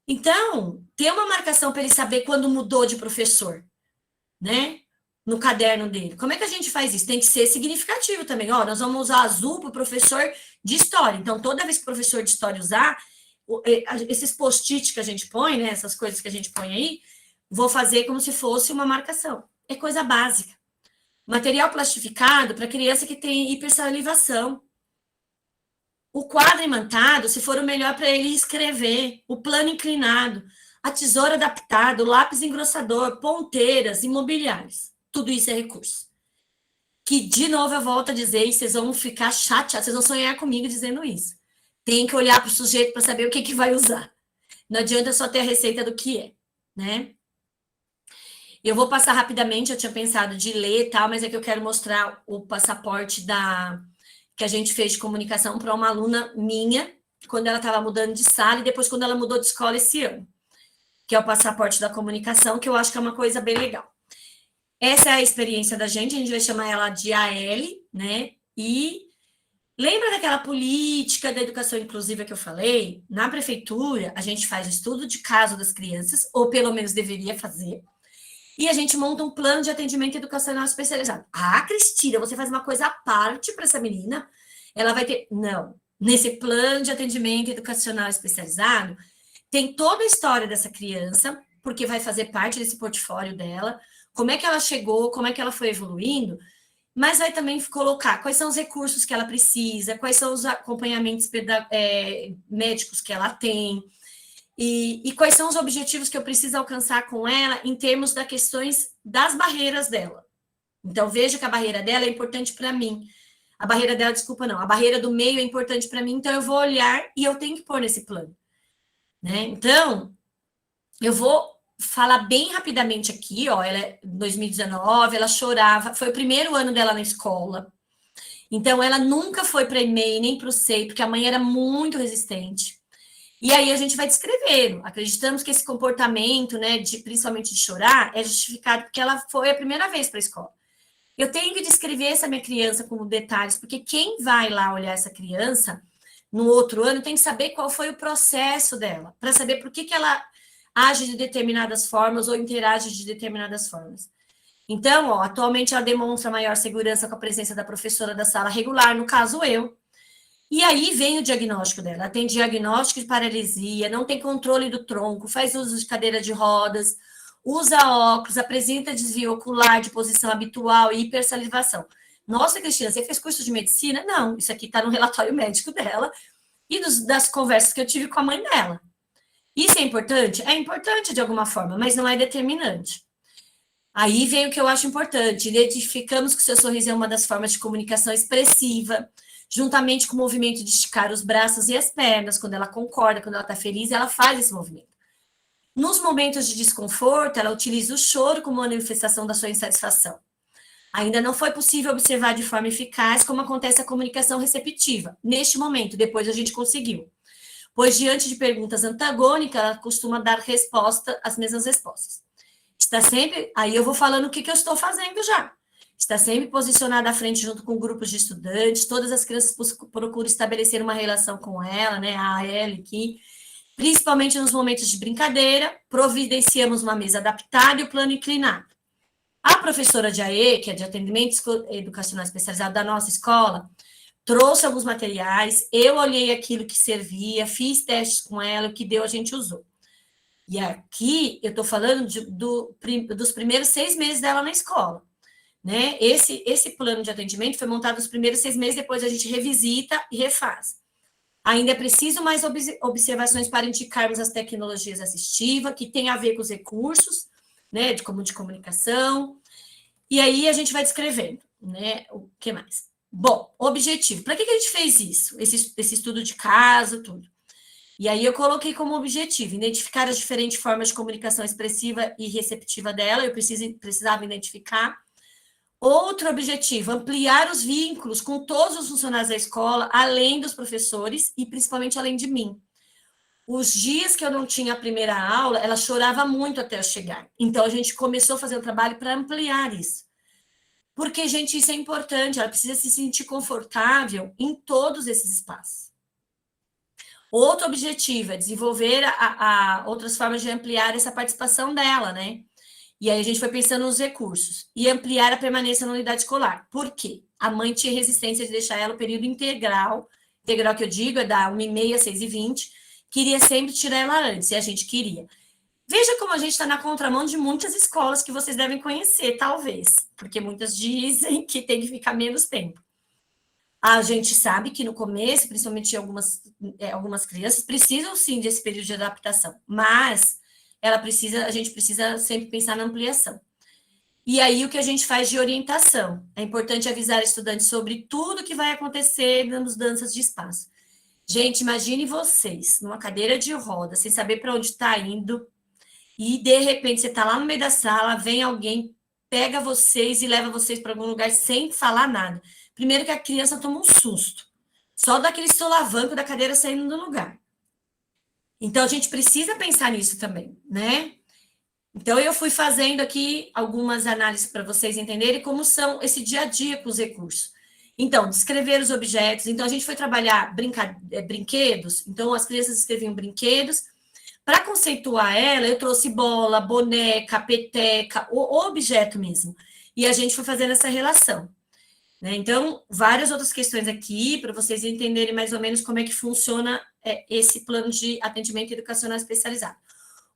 Então, ter uma marcação para ele saber quando mudou de professor, né? No caderno dele. Como é que a gente faz isso? Tem que ser significativo também. Ó, nós vamos usar azul para o professor de história. Então, toda vez que o professor de história usar, esses post-it que a gente põe, né? Essas coisas que a gente põe aí, vou fazer como se fosse uma marcação. É coisa básica. Material plastificado para criança que tem hipersalivação. O quadro imantado, se for o melhor para ele escrever. O plano inclinado, a tesoura adaptada, o lápis engrossador, ponteiras, imobiliários. Tudo isso é recurso. Que, de novo, eu volto a dizer, e vocês vão ficar chateados, vocês vão sonhar comigo dizendo isso. Tem que olhar para o sujeito para saber o que vai usar. Não adianta só ter a receita do que é, né? Eu vou passar rapidamente, eu tinha pensado de ler e tal, mas é que eu quero mostrar o passaporte que a gente fez de comunicação para uma aluna minha, quando ela estava mudando de sala e depois quando ela mudou de escola esse ano, que é o passaporte da comunicação, que eu acho que é uma coisa bem legal. Essa é a experiência da gente, a gente vai chamar ela de AL, né? E lembra daquela política da educação inclusiva que eu falei? Na prefeitura, a gente faz o estudo de caso das crianças, ou pelo menos deveria fazer, e a gente monta um plano de atendimento educacional especializado. Ah, Cristina, você faz uma coisa à parte para essa menina? Ela vai ter... Não. Nesse plano de atendimento educacional especializado, tem toda a história dessa criança, porque vai fazer parte desse portfólio dela, como é que ela chegou, como é que ela foi evoluindo, mas vai também colocar quais são os recursos que ela precisa, quais são os acompanhamentos médicos que ela tem, e quais são os objetivos que eu preciso alcançar com ela em termos das questões das barreiras dela, Então, veja que a barreira dela é importante para mim. A barreira dela, desculpa, não. A barreira do meio é importante para mim, então eu vou olhar e eu tenho que pôr nesse plano. Né? Então, eu vou falar bem rapidamente aqui, ó, ela é 2019, ela chorava, foi o primeiro ano dela na escola. Então, ela nunca foi para EMEI, nem para o SEI, porque a mãe era muito resistente. E aí a gente vai descrevendo. Acreditamos que esse comportamento, né, principalmente de chorar, é justificado porque ela foi a primeira vez para a escola. Eu tenho que descrever essa minha criança com detalhes, porque quem vai lá olhar essa criança no outro ano tem que saber qual foi o processo dela, para saber por que ela age de determinadas formas ou interage de determinadas formas. Então, ó, atualmente ela demonstra maior segurança com a presença da professora da sala regular, no caso eu. E aí vem o diagnóstico dela. Ela tem diagnóstico de paralisia, não tem controle do tronco, faz uso de cadeira de rodas, usa óculos, apresenta desvio ocular de posição habitual e hipersalivação. Nossa, Cristina, você fez curso de medicina? Não, isso aqui está no relatório médico dela e das conversas que eu tive com a mãe dela. Isso é importante? É importante de alguma forma, mas não é determinante. Aí vem o que eu acho importante. Identificamos que o seu sorriso é uma das formas de comunicação expressiva, juntamente com o movimento de esticar os braços e as pernas. Quando ela concorda, quando ela está feliz, ela faz esse movimento. Nos momentos de desconforto, ela utiliza o choro como manifestação da sua insatisfação. Ainda não foi possível observar de forma eficaz como acontece a comunicação receptiva. Neste momento, depois a gente conseguiu. Pois, diante de perguntas antagônicas, ela costuma dar resposta, as mesmas respostas. Está sempre... Aí eu vou falando o que eu estou fazendo já. Está sempre posicionada à frente junto com grupos de estudantes, todas as crianças procuram estabelecer uma relação com ela, né, a ela aqui, principalmente nos momentos de brincadeira, providenciamos uma mesa adaptada e o plano inclinado. A professora de AE, que é de atendimento educacional especializado da nossa escola, trouxe alguns materiais, eu olhei aquilo que servia, fiz testes com ela, o que deu a gente usou. E aqui eu estou falando dos primeiros 6 meses dela na escola. Né? Esse plano de atendimento foi montado nos primeiros 6 meses, depois a gente revisita e refaz. Ainda é preciso mais observações para indicarmos as tecnologias assistivas, que tem a ver com os recursos, né, de comunicação, e aí a gente vai descrevendo, né, o que mais? Bom, objetivo. Para que a gente fez isso? Esse estudo de caso, tudo. E aí eu coloquei como objetivo identificar as diferentes formas de comunicação expressiva e receptiva dela, eu precisava identificar. Outro objetivo, ampliar os vínculos com todos os funcionários da escola, além dos professores e principalmente além de mim. Os dias que eu não tinha a primeira aula, ela chorava muito até eu chegar. Então, a gente começou a fazer um trabalho para ampliar isso. Porque, gente, isso é importante, ela precisa se sentir confortável em todos esses espaços. Outro objetivo é desenvolver outras formas de ampliar essa participação dela, né? E aí a gente foi pensando nos recursos. E ampliar a permanência na unidade escolar. Por quê? A mãe tinha resistência de deixar ela o período integral. Integral que eu digo é da 1h30 às 6h20. Queria sempre tirar ela antes, e a gente queria. Veja como a gente está na contramão de muitas escolas que vocês devem conhecer, talvez. Porque muitas dizem que tem que ficar menos tempo. A gente sabe que no começo, principalmente algumas crianças, precisam sim desse período de adaptação. Mas... a gente precisa sempre pensar na ampliação. E aí, o que a gente faz de orientação? É importante avisar estudantes sobre tudo que vai acontecer nas mudanças de espaço. Gente, imagine vocês numa cadeira de roda, sem saber para onde está indo, e de repente você está lá no meio da sala, vem alguém, pega vocês e leva vocês para algum lugar sem falar nada. Primeiro que a criança toma um susto, só daquele solavanco da cadeira saindo do lugar. Então, a gente precisa pensar nisso também, né? Então, eu fui fazendo aqui algumas análises para vocês entenderem como são esse dia a dia com os recursos. Então, descrever os objetos. Então, a gente foi trabalhar brinquedos. Então, as crianças escreviam brinquedos. Para conceituar ela, eu trouxe bola, boneca, peteca, o objeto mesmo. E a gente foi fazendo essa relação. Né? Então, várias outras questões aqui, para vocês entenderem mais ou menos como é que funciona esse plano de atendimento educacional especializado.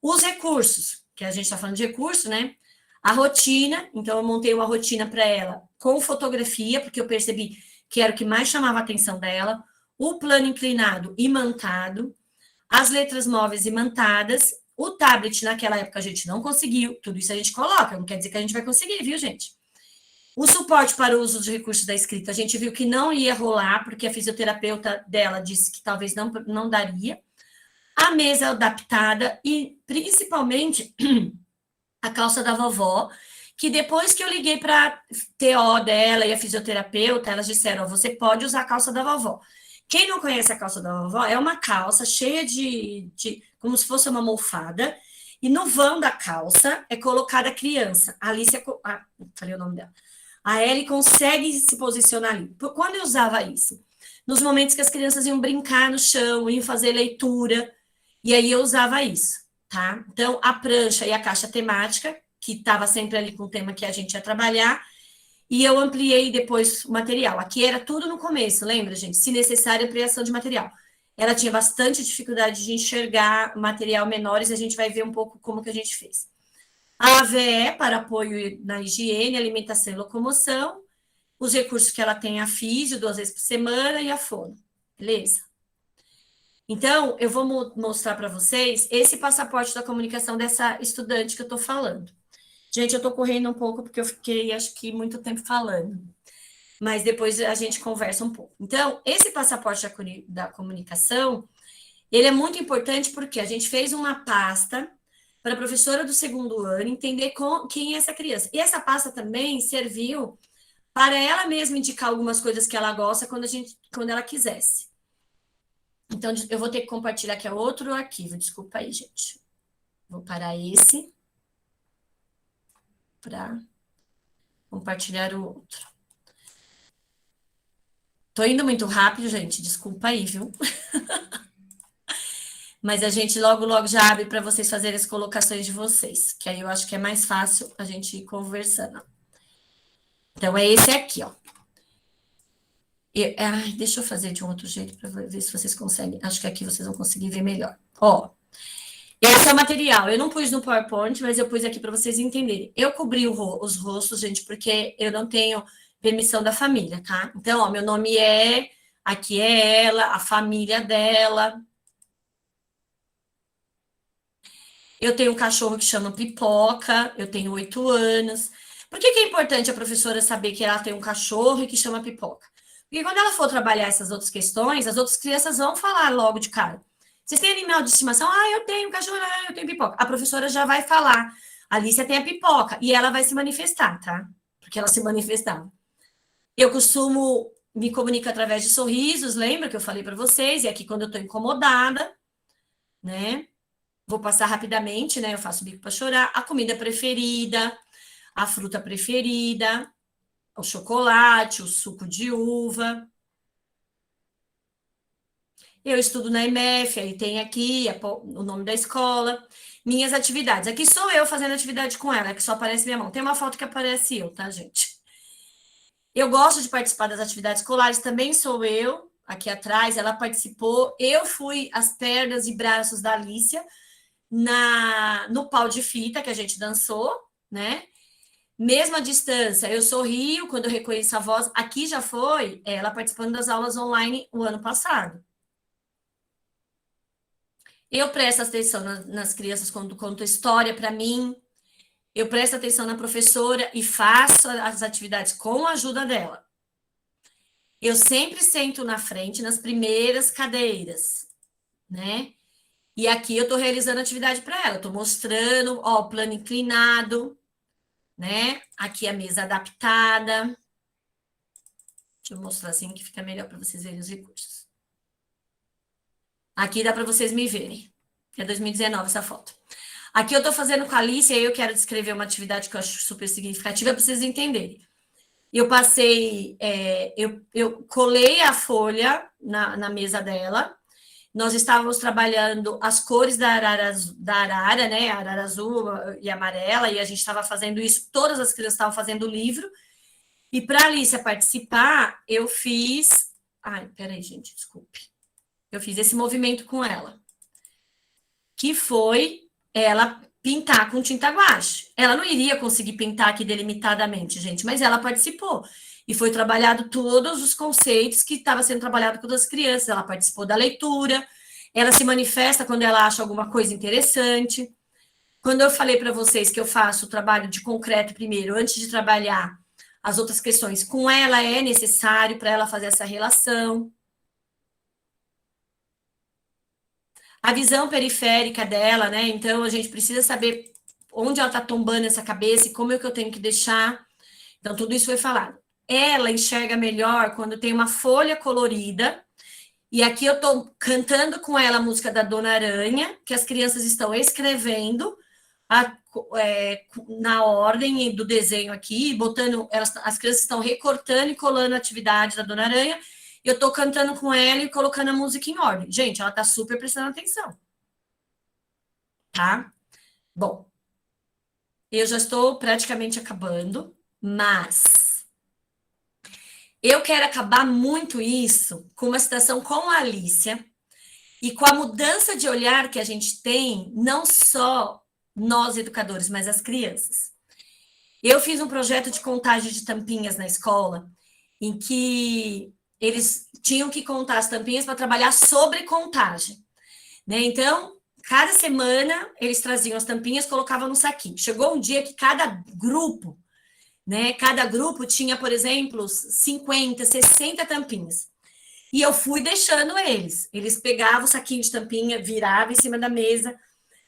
Os recursos, que a gente está falando de recurso, né? A rotina, então eu montei uma rotina para ela com fotografia, porque eu percebi que era o que mais chamava a atenção dela, o plano inclinado imantado, as letras móveis imantadas, o tablet naquela época a gente não conseguiu, tudo isso a gente coloca, não quer dizer que a gente vai conseguir, viu, gente? O suporte para o uso de recursos da escrita, a gente viu que não ia rolar, porque a fisioterapeuta dela disse que talvez não daria. A mesa adaptada e, principalmente, a calça da vovó, que depois que eu liguei para a TO dela e a fisioterapeuta, elas disseram, você pode usar a calça da vovó. Quem não conhece a calça da vovó, é uma calça cheia de como se fosse uma almofada, e no vão da calça é colocada a criança. A Alice, falei o nome dela. A Ellie consegue se posicionar ali. Quando eu usava isso? Nos momentos que as crianças iam brincar no chão, iam fazer leitura, e aí eu usava isso, tá? Então, a prancha e a caixa temática, que estava sempre ali com o tema que a gente ia trabalhar, e eu ampliei depois o material. Aqui era tudo no começo, lembra, gente? Se necessário, ampliação de material. Ela tinha bastante dificuldade de enxergar material menores, e a gente vai ver um pouco como que a gente fez. A AVE, para apoio na higiene, alimentação e locomoção. Os recursos que ela tem, a físio, 2 vezes por semana, e a fono. Beleza? Então, eu vou mostrar para vocês esse passaporte da comunicação dessa estudante que eu estou falando. Gente, eu estou correndo um pouco, porque eu fiquei, acho que, muito tempo falando. Mas depois a gente conversa um pouco. Então, esse passaporte da comunicação, ele é muito importante porque a gente fez uma pasta para a professora do 2º ano entender quem é essa criança. E essa pasta também serviu para ela mesma indicar algumas coisas que ela gosta quando ela quisesse. Então, eu vou ter que compartilhar aqui outro arquivo. Desculpa aí, gente. Vou parar esse para compartilhar o outro. Tô indo muito rápido, gente. Desculpa aí, viu? Mas a gente logo já abre para vocês fazerem as colocações de vocês, que aí eu acho que é mais fácil a gente ir conversando. Então, é esse aqui, ó. Deixa eu fazer de um outro jeito para ver se vocês conseguem. Acho que aqui vocês vão conseguir ver melhor. Ó, esse é o material. Eu não pus no PowerPoint, mas eu pus aqui para vocês entenderem. Eu cobri os rostos, gente, porque eu não tenho permissão da família, tá? Então, ó, meu nome aqui é ela, a família dela. Eu tenho um cachorro que chama Pipoca, eu tenho 8 anos. Por que é importante a professora saber que ela tem um cachorro e que chama Pipoca? Porque quando ela for trabalhar essas outras questões, as outras crianças vão falar logo de cara. Vocês têm animal de estimação? Eu tenho cachorro, eu tenho Pipoca. A professora já vai falar, a Alicia tem a Pipoca, e ela vai se manifestar, tá? Porque ela se manifestava. Eu costumo me comunicar através de sorrisos, lembra que eu falei para vocês? E aqui quando eu estou incomodada, né? Vou passar rapidamente, né? Eu faço bico para chorar. A comida preferida, a fruta preferida, o chocolate, o suco de uva. Eu estudo na IMF, aí tem aqui o nome da escola. Minhas atividades. Aqui sou eu fazendo atividade com ela, que só aparece minha mão. Tem uma foto que aparece eu, tá, gente? Eu gosto de participar das atividades escolares, também sou eu. Aqui atrás, ela participou. Eu fui as pernas e braços da Alicia no pau de fita que a gente dançou, né? Mesma distância, eu sorrio quando eu reconheço a voz. Aqui já foi ela participando das aulas online o ano passado. Eu presto atenção nas crianças quando conto história para mim. Eu presto atenção na professora e faço as atividades com a ajuda dela. Eu sempre sento na frente, nas primeiras cadeiras, né? E aqui eu estou realizando atividade para ela. Estou mostrando, ó, o plano inclinado, né? Aqui a mesa adaptada. Deixa eu mostrar assim que fica melhor para vocês verem os recursos. Aqui dá para vocês me verem. É 2019 essa foto. Aqui eu estou fazendo com a Alice, e aí eu quero descrever uma atividade que eu acho super significativa para vocês entenderem. Eu passei, eu colei a folha na mesa dela. Nós estávamos trabalhando as cores da arara, né? A arara azul e amarela, e a gente estava fazendo isso, todas as crianças estavam fazendo o livro. E para a Alicia participar, eu fiz. Peraí, gente, desculpe. Eu fiz esse movimento com ela, que foi ela pintar com tinta guache. Ela não iria conseguir pintar aqui delimitadamente, gente, mas ela participou. E foi trabalhado todos os conceitos que estavam sendo trabalhado com as crianças. Ela participou da leitura, ela se manifesta quando ela acha alguma coisa interessante. Quando eu falei para vocês que eu faço o trabalho de concreto primeiro, antes de trabalhar as outras questões. Com ela é necessário para ela fazer essa relação. A visão periférica dela, né? Então, a gente precisa saber onde ela está tombando essa cabeça e como é que eu tenho que deixar. Então, tudo isso foi falado. Ela enxerga melhor quando tem uma folha colorida. E aqui eu estou cantando com ela a música da Dona Aranha, que as crianças estão escrevendo na ordem do desenho aqui, botando, as crianças estão recortando e colando a atividade da Dona Aranha. Eu estou cantando com ela e colocando a música em ordem. Gente, ela está super prestando atenção. Tá? Bom, eu já estou praticamente acabando, mas eu quero acabar muito isso com uma situação com a Alicia e com a mudança de olhar que a gente tem, não só nós educadores, mas as crianças. Eu fiz um projeto de contagem de tampinhas na escola, em que eles tinham que contar as tampinhas para trabalhar sobre contagem, né? Então, cada semana eles traziam as tampinhas, colocavam no saquinho. Chegou um dia que cada grupo, né? Cada grupo tinha, por exemplo, 50, 60 tampinhas. E eu fui deixando eles. Eles pegavam o saquinho de tampinha, viravam em cima da mesa,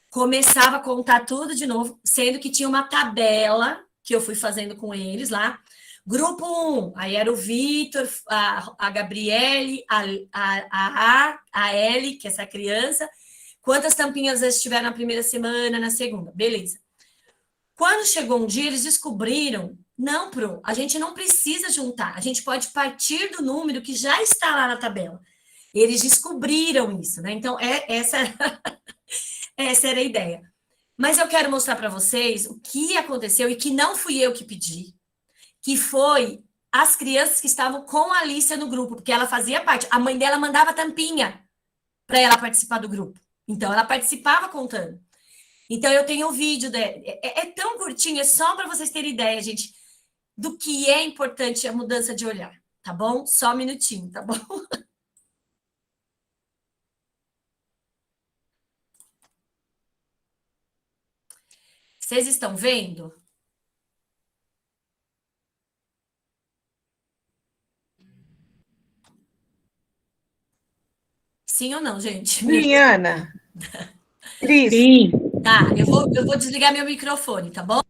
começava a contar tudo de novo, sendo que tinha uma tabela que eu fui fazendo com eles lá. Grupo 1, aí era o Vitor, a Gabriele, a Ellie, que é essa criança. Quantas tampinhas eles tiveram na primeira semana, na segunda? Beleza. Quando chegou um dia, eles descobriram, não, Pro, a gente não precisa juntar, a gente pode partir do número que já está lá na tabela. Eles descobriram isso, né? Então, essa era a ideia. Mas eu quero mostrar para vocês o que aconteceu e que não fui eu que pedi, que foi as crianças que estavam com a Alicia no grupo, porque ela fazia parte. A mãe dela mandava tampinha para ela participar do grupo. Então, ela participava contando. Então, eu tenho um vídeo dela. É tão curtinho, é só para vocês terem ideia, gente, do que é importante a mudança de olhar, tá bom? Só um minutinho, tá bom? Vocês estão vendo? Sim ou não, gente? Sim, Ana. Cris. Sim. Tá, eu vou desligar meu microfone, tá bom?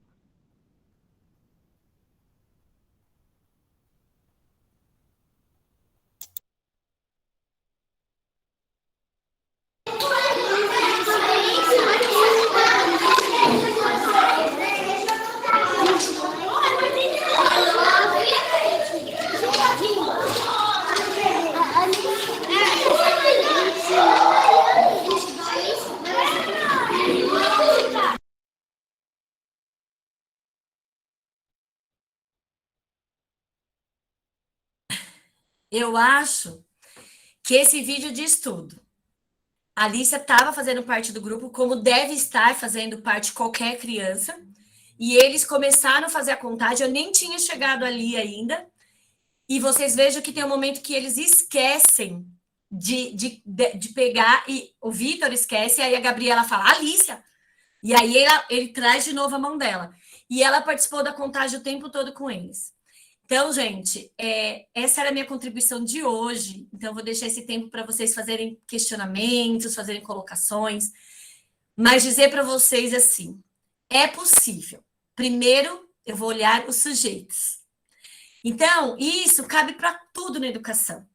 Eu acho que esse vídeo diz tudo. A Alicia estava fazendo parte do grupo, como deve estar fazendo parte qualquer criança. E eles começaram a fazer a contagem. Eu nem tinha chegado ali ainda. E vocês vejam que tem um momento que eles esquecem de pegar. E o Vitor esquece, e aí a Gabriela fala, Alicia. E aí ele traz de novo a mão dela. E ela participou da contagem o tempo todo com eles. Então, gente, essa era a minha contribuição de hoje. Então, eu vou deixar esse tempo para vocês fazerem questionamentos, fazerem colocações. Mas dizer para vocês assim, é possível. Primeiro, eu vou olhar os sujeitos. Então, isso cabe para tudo na educação.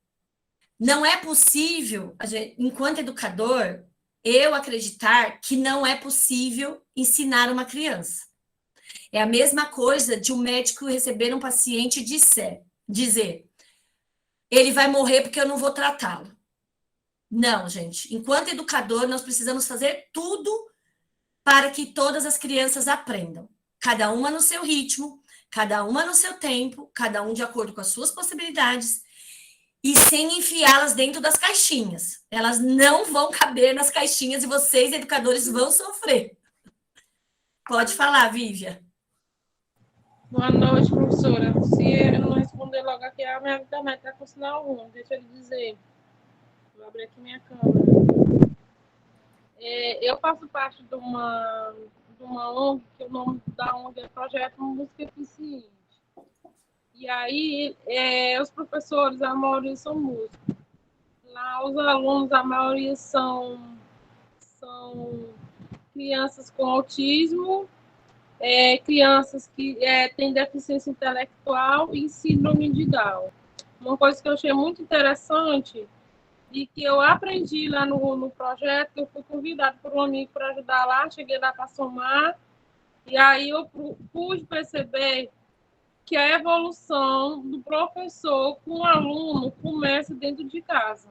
Não é possível, enquanto educador, eu acreditar que não é possível ensinar uma criança. É a mesma coisa de um médico receber um paciente e dizer, ele vai morrer porque eu não vou tratá-lo. Não, gente. Enquanto educador, nós precisamos fazer tudo para que todas as crianças aprendam. Cada uma no seu ritmo, cada uma no seu tempo, cada um de acordo com as suas possibilidades e sem enfiá-las dentro das caixinhas. Elas não vão caber nas caixinhas e vocês, educadores, vão sofrer. Pode falar, Vívia. Boa noite, professora. Se eu não responder logo aqui, a minha internet está com sinal ruim. Deixa eu lhe dizer. Vou abrir aqui minha câmera. Eu faço parte de uma ONG, que o nome da ONG é Projeto Música Eficiente. E aí, os professores, a maioria são músicos. Lá, os alunos, a maioria são crianças com autismo, crianças que têm deficiência intelectual e síndrome de Down. Uma coisa que eu achei muito interessante e que eu aprendi lá no projeto, eu fui convidada por um amigo para ajudar lá, cheguei lá para somar, e aí eu pude perceber que a evolução do professor com o aluno começa dentro de casa.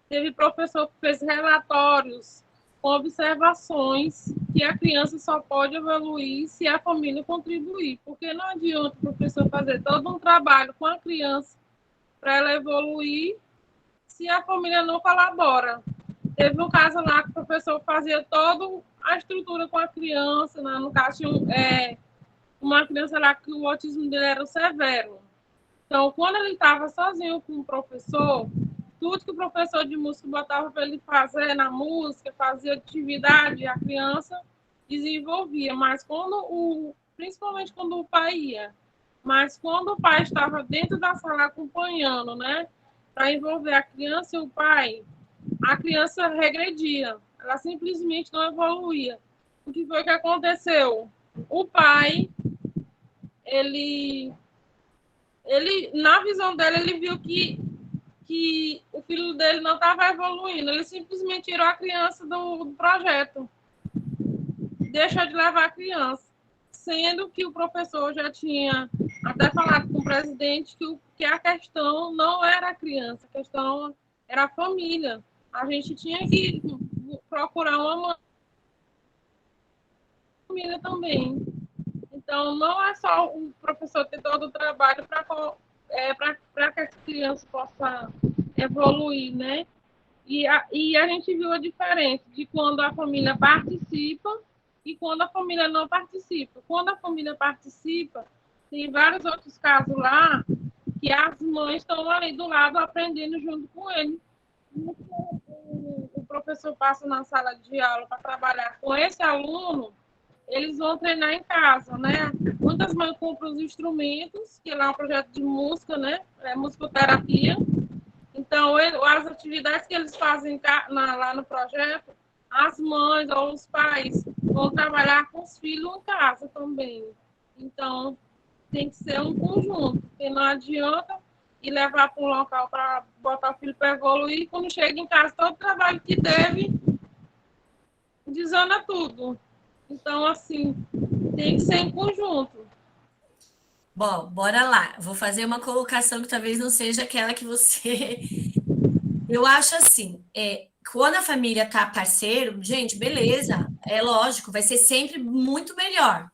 Teve professor que fez relatórios com observações que a criança só pode evoluir se a família contribuir, porque não adianta o professor fazer todo um trabalho com a criança para ela evoluir se a família não colabora. Teve um caso lá que o professor fazia toda a estrutura com a criança, né? No caso, tinha uma criança lá que o autismo dele era severo. Então, quando ele estava sozinho com o professor, tudo que o professor de música botava para ele fazer na música, fazia atividade, a criança desenvolvia. Mas principalmente quando o pai ia, mas quando o pai estava dentro da sala acompanhando, né, para envolver a criança e o pai, a criança regredia, ela simplesmente não evoluía. O que foi que aconteceu? O pai, ele na visão dele, ele viu que o filho dele não estava evoluindo, ele simplesmente tirou a criança do projeto, deixou de levar a criança, sendo que o professor já tinha até falado com o presidente que a questão não era a criança, a questão era a família. A gente tinha que procurar uma família também. Então, não é só o professor ter todo o trabalho para que a criança possa evoluir, né? E a gente viu a diferença de quando a família participa e quando a família não participa. Quando a família participa, tem vários outros casos lá que as mães estão ali do lado aprendendo junto com ele. O professor passa na sala de aula para trabalhar com esse aluno, eles vão treinar em casa, né? Muitas mães compram os instrumentos, que lá é um projeto de música, né? É musicoterapia. Então, as atividades que eles fazem lá no projeto, as mães ou os pais vão trabalhar com os filhos em casa também. Então, tem que ser um conjunto, porque não adianta ir levar para um local para botar o filho para evoluir, quando chega em casa, todo o trabalho que teve, desanda tudo. Então, assim, tem que ser em conjunto. Bom, bora lá. Vou fazer uma colocação que talvez não seja aquela que você... Eu acho assim, quando a família tá parceiro, gente, beleza, é lógico, vai ser sempre muito melhor.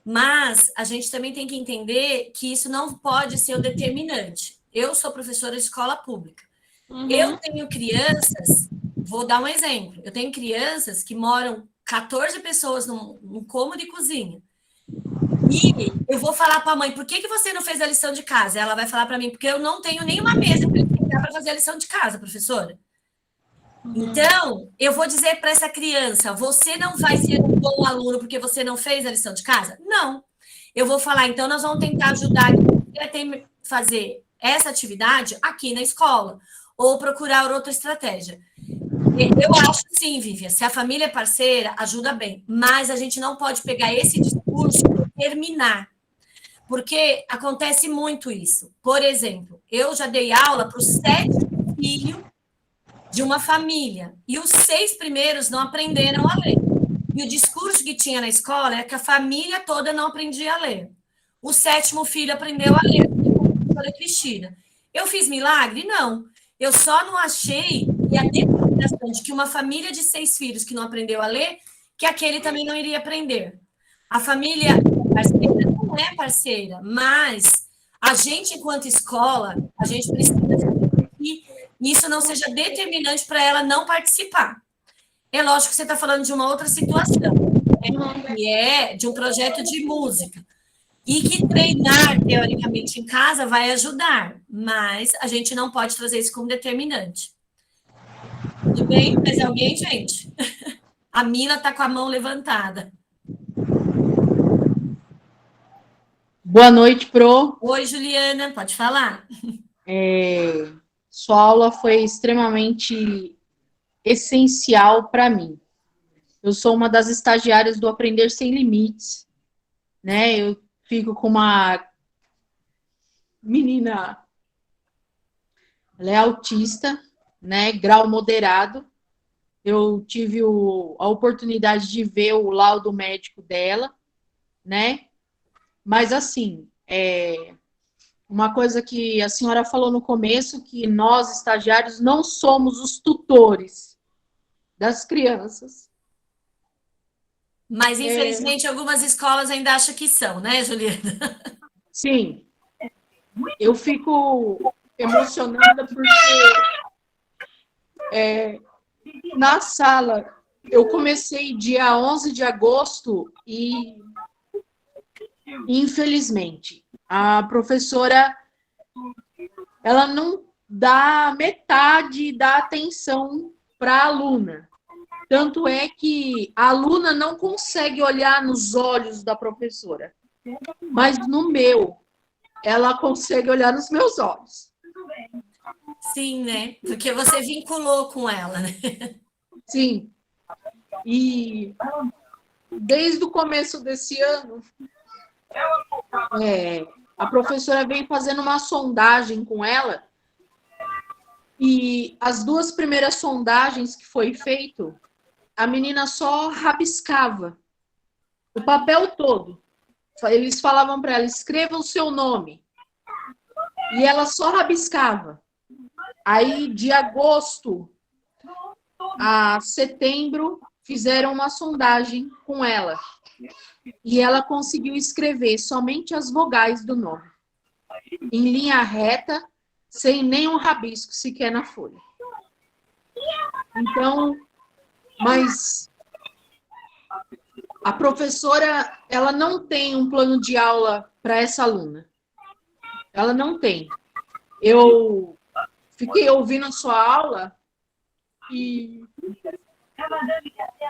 Mas a gente também tem que entender que isso não pode ser o determinante. Eu sou professora de escola pública. Uhum. Eu tenho crianças, vou dar um exemplo, eu tenho crianças que moram 14 pessoas num cômodo de cozinha. E eu vou falar para a mãe, por que você não fez a lição de casa? Ela vai falar para mim, porque eu não tenho nenhuma mesa para fazer a lição de casa, professora. Então, eu vou dizer para essa criança, você não vai ser um bom aluno porque você não fez a lição de casa? Não. Eu vou falar, então nós vamos tentar ajudar a fazer essa atividade aqui na escola, ou procurar outra estratégia. Eu acho sim, Vivian, se a família é parceira, ajuda bem, mas a gente não pode pegar esse discurso e terminar, porque acontece muito isso. Por exemplo, eu já dei aula para os 7 filhos de uma família, e os 6 primeiros não aprenderam a ler. E o discurso que tinha na escola é que a família toda não aprendia a ler. O 7º filho aprendeu a ler, a professora Cristina. Eu fiz milagre? Não. Eu só não achei que a determinação de que uma família de 6 filhos que não aprendeu a ler, que aquele também não iria aprender. A família parceira não é parceira, mas a gente, enquanto escola, a gente precisa que isso não seja determinante para ela não participar. É lógico que você está falando de uma outra situação, né? Que é de um projeto de música. E que treinar, teoricamente, em casa vai ajudar, mas a gente não pode trazer isso como determinante. Tudo bem? Mais alguém, gente? A Mila está com a mão levantada. Boa noite, Pro. Oi, Juliana, pode falar. Sua aula foi extremamente essencial para mim. Eu sou uma das estagiárias do Aprender Sem Limites, né? Eu fico com uma menina, ela é autista, né? Grau moderado. Eu tive a oportunidade de ver o laudo médico dela, né? Mas, assim, uma coisa que a senhora falou no começo, que nós, estagiários, não somos os tutores das crianças. Mas, infelizmente, algumas escolas ainda acham que são, né, Juliana? Sim. Eu fico emocionada porque na sala eu comecei dia 11 de agosto e, infelizmente, a professora ela não dá metade da atenção para a aluna. Tanto é que a aluna não consegue olhar nos olhos da professora. Mas no meu, ela consegue olhar nos meus olhos. Sim, né? Porque você vinculou com ela, né? Sim. E desde o começo desse ano, a professora vem fazendo uma sondagem com ela. E as 2 primeiras sondagens que foi feito, a menina só rabiscava o papel todo. Eles falavam para ela, escreva o seu nome. E ela só rabiscava. Aí, de agosto a setembro, fizeram uma sondagem com ela. E ela conseguiu escrever somente as vogais do nome. Em linha reta, sem nenhum rabisco sequer na folha. Então, mas a professora, ela não tem um plano de aula para essa aluna. Ela não tem. Eu fiquei ouvindo a sua aula e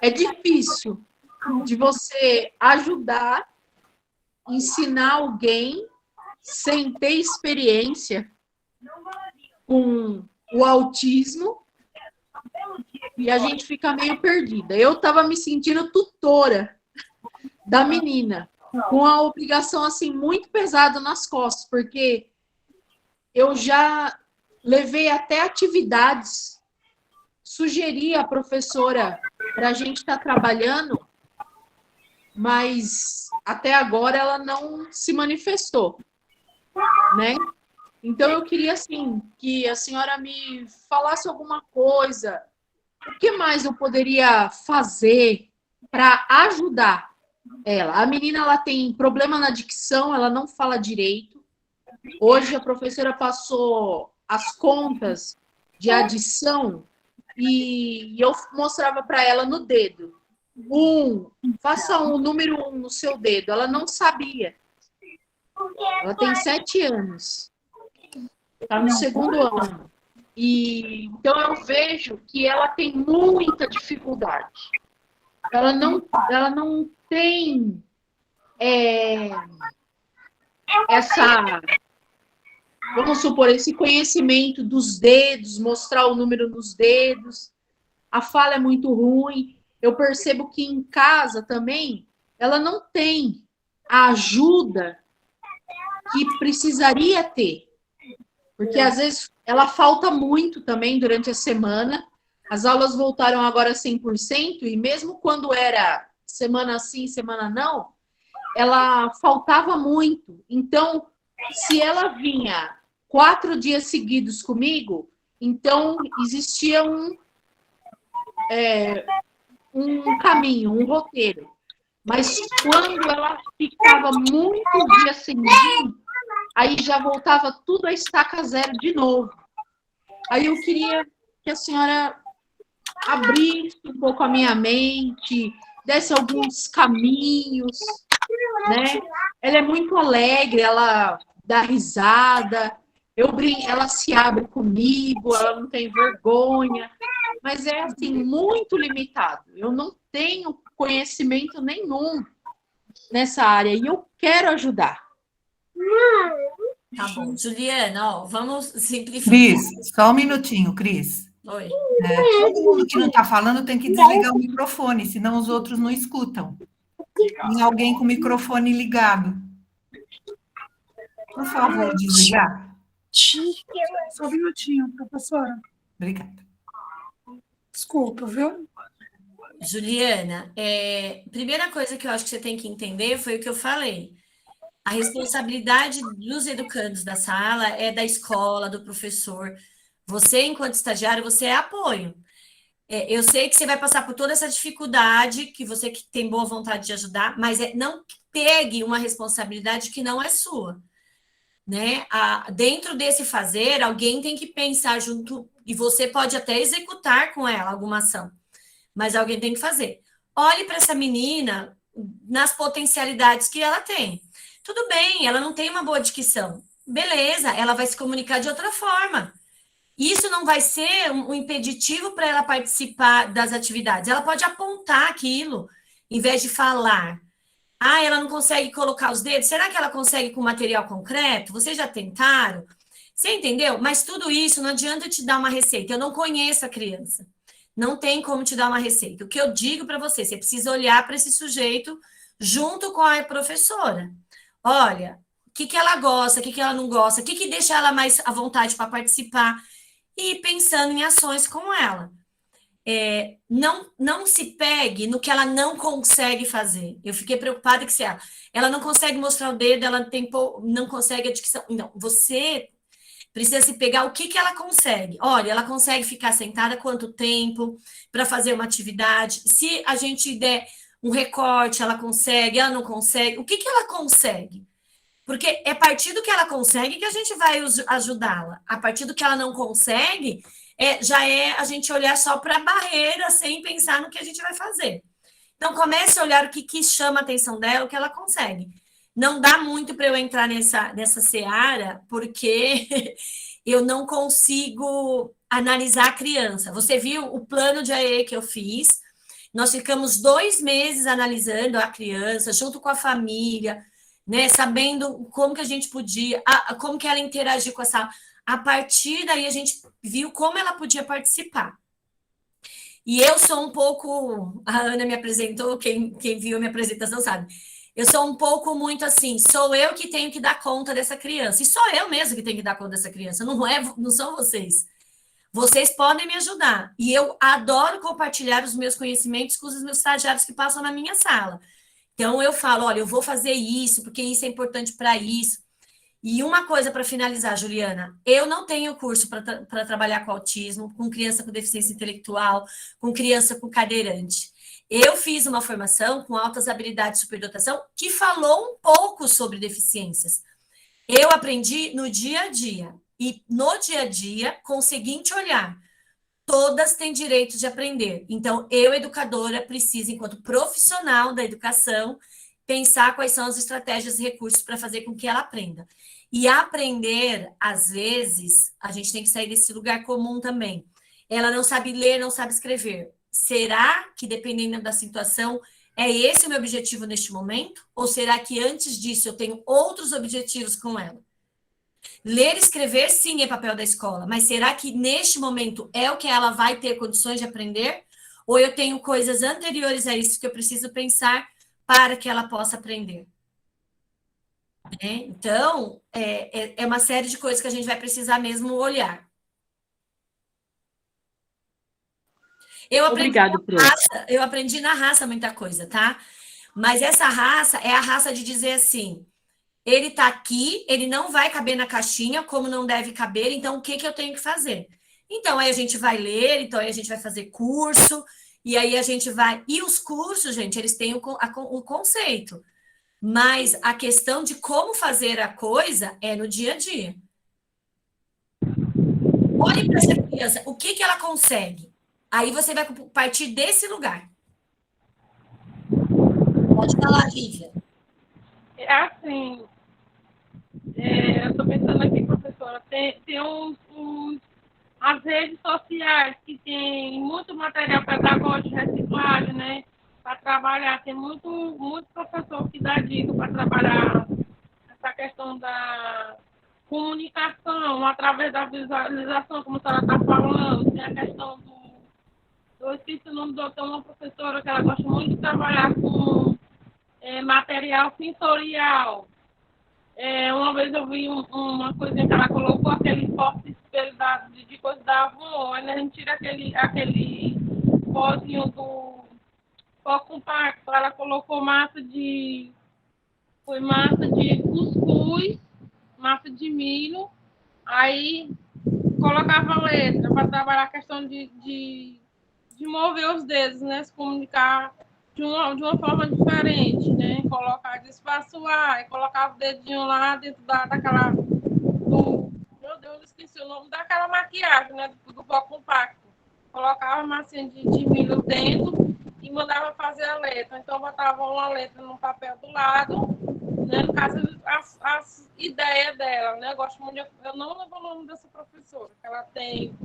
é difícil de você ajudar, ensinar alguém sem ter experiência com o autismo e a gente fica meio perdida. Eu estava me sentindo tutora da menina, com a obrigação assim muito pesada nas costas, porque eu já levei até atividades, sugeri à professora para a gente estar trabalhando, mas até agora ela não se manifestou, né? Então eu queria assim que a senhora me falasse alguma coisa. O que mais eu poderia fazer para ajudar ela? A menina ela tem problema na dicção, ela não fala direito. Hoje a professora passou as contas de adição e eu mostrava para ela no dedo. Faça o número 1 no seu dedo. Ela não sabia. Ela tem 7 anos. Está no 2º ano. E então eu vejo que ela tem muita dificuldade. Ela não tem vamos supor, esse conhecimento dos dedos, mostrar o número nos dedos. A fala é muito ruim. Eu percebo que em casa também ela não tem a ajuda que precisaria ter. Porque às vezes ela falta muito também durante a semana. As aulas voltaram agora 100%, e mesmo quando era semana sim, semana não, ela faltava muito. Então, se ela vinha 4 dias seguidos comigo, então existia um caminho, um roteiro. Mas quando ela ficava muitos dias sem vir, aí já voltava tudo a estaca zero de novo. Aí eu queria que a senhora abrisse um pouco a minha mente, desse alguns caminhos, né? Ela é muito alegre, ela dá risada, ela se abre comigo, ela não tem vergonha, mas é assim, muito limitado. Eu não tenho conhecimento nenhum nessa área e eu quero ajudar. Tá bom. Juliana, ó, vamos simplificar. Cris, só um minutinho, Cris. Oi. Todo mundo que não está falando tem que desligar o microfone, senão os outros não escutam. Tem alguém com o microfone ligado. Por favor, desligar. Só um minutinho, professora. Obrigada. Desculpa, viu? Juliana, primeira coisa que eu acho que você tem que entender foi o que eu falei. A responsabilidade dos educandos da sala é da escola, do professor. Você, enquanto estagiário, você é apoio. Eu sei que você vai passar por toda essa dificuldade, que você que tem boa vontade de ajudar, mas não pegue uma responsabilidade que não é sua. Né? Dentro desse fazer, alguém tem que pensar junto, e você pode até executar com ela alguma ação, mas alguém tem que fazer. Olhe para essa menina nas potencialidades que ela tem. Tudo bem, ela não tem uma boa dicção. Beleza, ela vai se comunicar de outra forma. Isso não vai ser um impeditivo para ela participar das atividades. Ela pode apontar aquilo, em vez de falar. Ela não consegue colocar os dedos. Será que ela consegue com material concreto? Vocês já tentaram? Você entendeu? Mas tudo isso não adianta te dar uma receita. Eu não conheço a criança. Não tem como te dar uma receita. O que eu digo para você, você precisa olhar para esse sujeito junto com a professora. Olha, o que ela gosta, o que ela não gosta, o que deixa ela mais à vontade para participar e pensando em ações com ela. Não se pegue no que ela não consegue fazer. Eu fiquei preocupada que se ela não consegue mostrar o dedo, ela não consegue a dicção. Não, você precisa se pegar o que ela consegue. Olha, ela consegue ficar sentada quanto tempo para fazer uma atividade? Se a gente der um recorte, ela consegue, ela não consegue. O que ela consegue? Porque é a partir do que ela consegue que a gente vai ajudá-la. A partir do que ela não consegue, já é a gente olhar só para a barreira sem pensar no que a gente vai fazer. Então, comece a olhar o que chama a atenção dela, o que ela consegue. Não dá muito para eu entrar nessa seara, porque eu não consigo analisar a criança. Você viu o plano de AE que eu fiz? Nós ficamos 2 meses analisando a criança, junto com a família, né, sabendo como que a gente podia, como que ela interagiu com a sala. A partir daí, a gente viu como ela podia participar. E eu sou um pouco... A Ana me apresentou, quem viu a minha apresentação sabe. Eu sou um pouco muito assim, sou eu que tenho que dar conta dessa criança. E sou eu mesmo que tenho que dar conta dessa criança, não são vocês. Vocês podem me ajudar. E eu adoro compartilhar os meus conhecimentos com os meus estagiários que passam na minha sala. Então, eu falo, olha, eu vou fazer isso, porque isso é importante para isso. E uma coisa para finalizar, Juliana, eu não tenho curso para trabalhar com autismo, com criança com deficiência intelectual, com criança com cadeirante. Eu fiz uma formação com altas habilidades de superdotação que falou um pouco sobre deficiências. Eu aprendi no dia a dia. E no dia a dia, com o seguinte olhar, todas têm direito de aprender. Então, eu, educadora, preciso, enquanto profissional da educação, pensar quais são as estratégias e recursos para fazer com que ela aprenda. E aprender, às vezes, a gente tem que sair desse lugar comum também. Ela não sabe ler, não sabe escrever. Será que, dependendo da situação, é esse o meu objetivo neste momento? Ou será que, antes disso, eu tenho outros objetivos com ela? Ler e escrever, sim, é papel da escola, mas será que neste momento é o que ela vai ter condições de aprender? Ou eu tenho coisas anteriores a isso que eu preciso pensar para que ela possa aprender? Então, é uma série de coisas que a gente vai precisar mesmo olhar. Obrigada, prof. Eu aprendi na raça muita coisa, tá? Mas essa raça é a raça de dizer assim, ele está aqui, ele não vai caber na caixinha, como não deve caber, então o que eu tenho que fazer? Então, aí a gente vai ler, então aí a gente vai fazer curso, e aí a gente vai... E os cursos, gente, eles têm um conceito, mas a questão de como fazer a coisa é no dia a dia. Olhe para essa criança, o que ela consegue? Aí você vai partir desse lugar. Pode falar, Lívia. É assim, eu estou pensando aqui, professora, tem as redes sociais que tem muito material pedagógico reciclado, né? Para trabalhar, tem muito professor que dá dica para trabalhar essa questão questão da comunicação através da visualização, como a senhora está falando, tem a questão do... Eu esqueci o nome tem uma professora que ela gosta muito de trabalhar com material sensorial. Uma vez eu vi uma coisinha que ela colocou, aquele porta espelho de coisa da Avon, aí a gente tira aquele pozinho do pó compacto, ela colocou massa de cuscuz, massa de milho, aí colocava a letra para trabalhar a questão de mover os dedos, né? Se comunicar de uma forma diferente, né? Colocar despaçoar, e colocava o dedinho lá dentro daquela... meu Deus, esqueci o nome daquela maquiagem, né? Do pó compacto. Colocava a massinha de milho dentro e mandava fazer a letra. Então, botava uma letra no papel do lado, né? No caso, as ideias dela, né? Eu gosto muito eu não lembro o nome dessa professora, que ela tem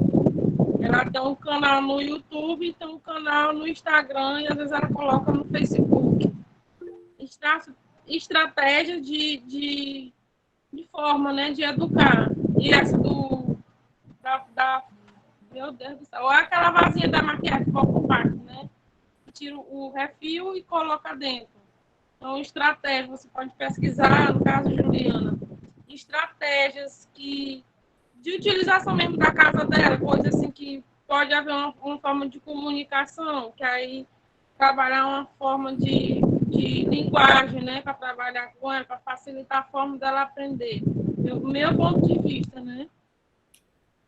um canal no YouTube, tem um canal no Instagram e às vezes ela coloca no Facebook. Estratégia de forma, né, de educar. E essa meu Deus do céu, ou aquela vasinha da maquiagem pó compacto, né? Tira o refil e coloca dentro. Então, estratégia, você pode pesquisar, no caso, Juliana, estratégias de utilização mesmo da casa dela, coisa assim que pode haver uma forma de comunicação, que aí trabalhar uma forma de linguagem, né, para trabalhar com ela, para facilitar a forma dela aprender. Meu ponto de vista, né?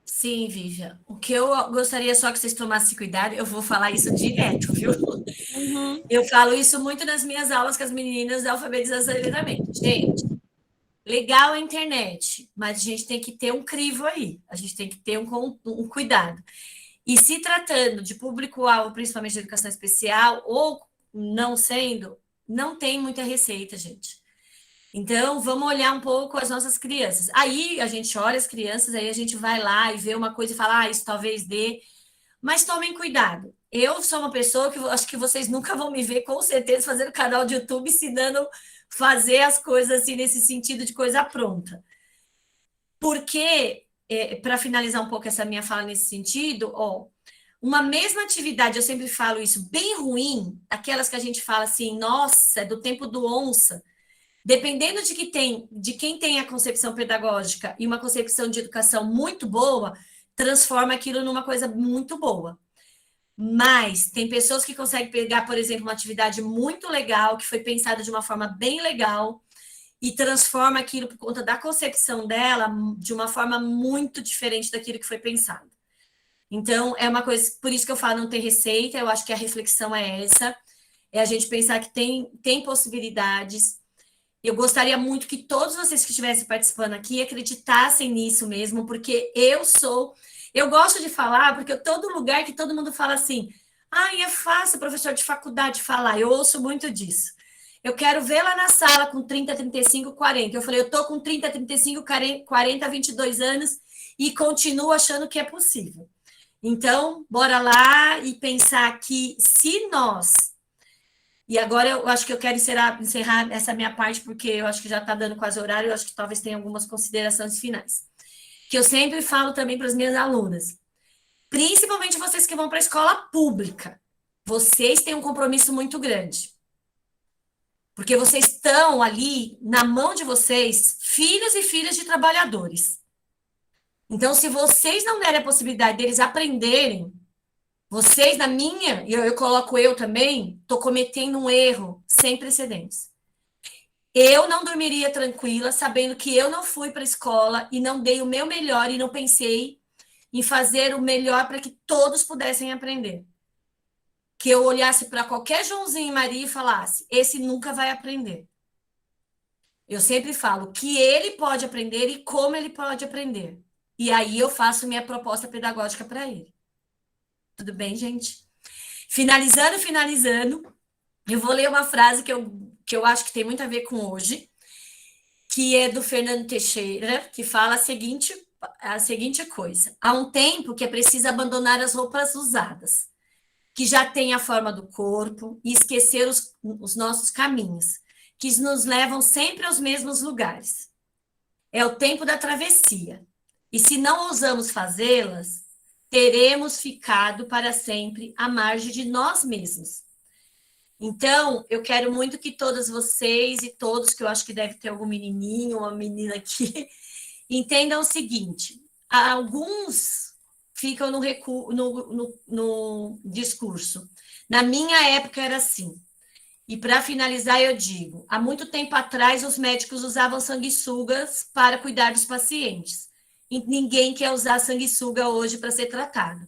Sim, Vivian. O que eu gostaria só que vocês tomassem cuidado, eu vou falar isso direto, viu? Uhum. Eu falo isso muito nas minhas aulas com as meninas da alfabetização e letramento. Gente, legal a internet, mas a gente tem que ter um crivo aí, a gente tem que ter um cuidado. E se tratando de público-alvo, principalmente de educação especial, ou não sendo, não tem muita receita, gente. Então, vamos olhar um pouco as nossas crianças. Aí, a gente olha as crianças, aí a gente vai lá e vê uma coisa e fala, isso talvez dê. Mas tomem cuidado. Eu sou uma pessoa que acho que vocês nunca vão me ver, com certeza, fazendo canal de YouTube, ensinando fazer as coisas assim, nesse sentido de coisa pronta. Porque, para finalizar um pouco essa minha fala nesse sentido, uma mesma atividade, eu sempre falo isso, bem ruim, aquelas que a gente fala assim, nossa, é do tempo do onça, dependendo de quem tem a concepção pedagógica e uma concepção de educação muito boa, transforma aquilo numa coisa muito boa. Mas tem pessoas que conseguem pegar, por exemplo, uma atividade muito legal, que foi pensada de uma forma bem legal, e transforma aquilo por conta da concepção dela de uma forma muito diferente daquilo que foi pensado. Então, é uma coisa, por isso que eu falo, não tem receita, eu acho que a reflexão é essa, é a gente pensar que tem possibilidades. Eu gostaria muito que todos vocês que estivessem participando aqui acreditassem nisso mesmo, porque eu gosto de falar, porque todo lugar que todo mundo fala assim, é fácil, professor de faculdade, falar, eu ouço muito disso. Eu quero ver lá na sala com 30, 35, 40. Eu falei, eu estou com 30, 35, 40, 22 anos e continuo achando que é possível. Então, bora lá e pensar que se nós... E agora eu acho que eu quero encerrar essa minha parte, porque eu acho que já está dando quase horário, eu acho que talvez tenha algumas considerações finais. Que eu sempre falo também para as minhas alunas, principalmente vocês que vão para a escola pública, vocês têm um compromisso muito grande. Porque vocês estão ali, na mão de vocês, filhos e filhas de trabalhadores. Então, se vocês não derem a possibilidade deles aprenderem, vocês, na minha, e eu coloco eu também, estou cometendo um erro sem precedentes. Eu não dormiria tranquila, sabendo que eu não fui para a escola e não dei o meu melhor e não pensei em fazer o melhor para que todos pudessem aprender. Que eu olhasse para qualquer Joãozinho e Maria e falasse, esse nunca vai aprender. Eu sempre falo que ele pode aprender e como ele pode aprender. E aí eu faço minha proposta pedagógica para ele. Tudo bem, gente? Finalizando, eu vou ler uma frase que eu acho que tem muito a ver com hoje, que é do Fernando Teixeira, que fala a seguinte coisa. Há um tempo que é preciso abandonar as roupas usadas, que já têm a forma do corpo, e esquecer os nossos caminhos, que nos levam sempre aos mesmos lugares. é o tempo da travessia. E se não ousamos fazê-las, teremos ficado para sempre à margem de nós mesmos. Então, eu quero muito que todas vocês e todos, que eu acho que deve ter algum menininho, uma menina aqui, entendam o seguinte: alguns ficam no discurso. Na minha época era assim. E para finalizar, eu digo: há muito tempo atrás, os médicos usavam sanguessugas para cuidar dos pacientes. E ninguém quer usar sanguessuga hoje para ser tratado.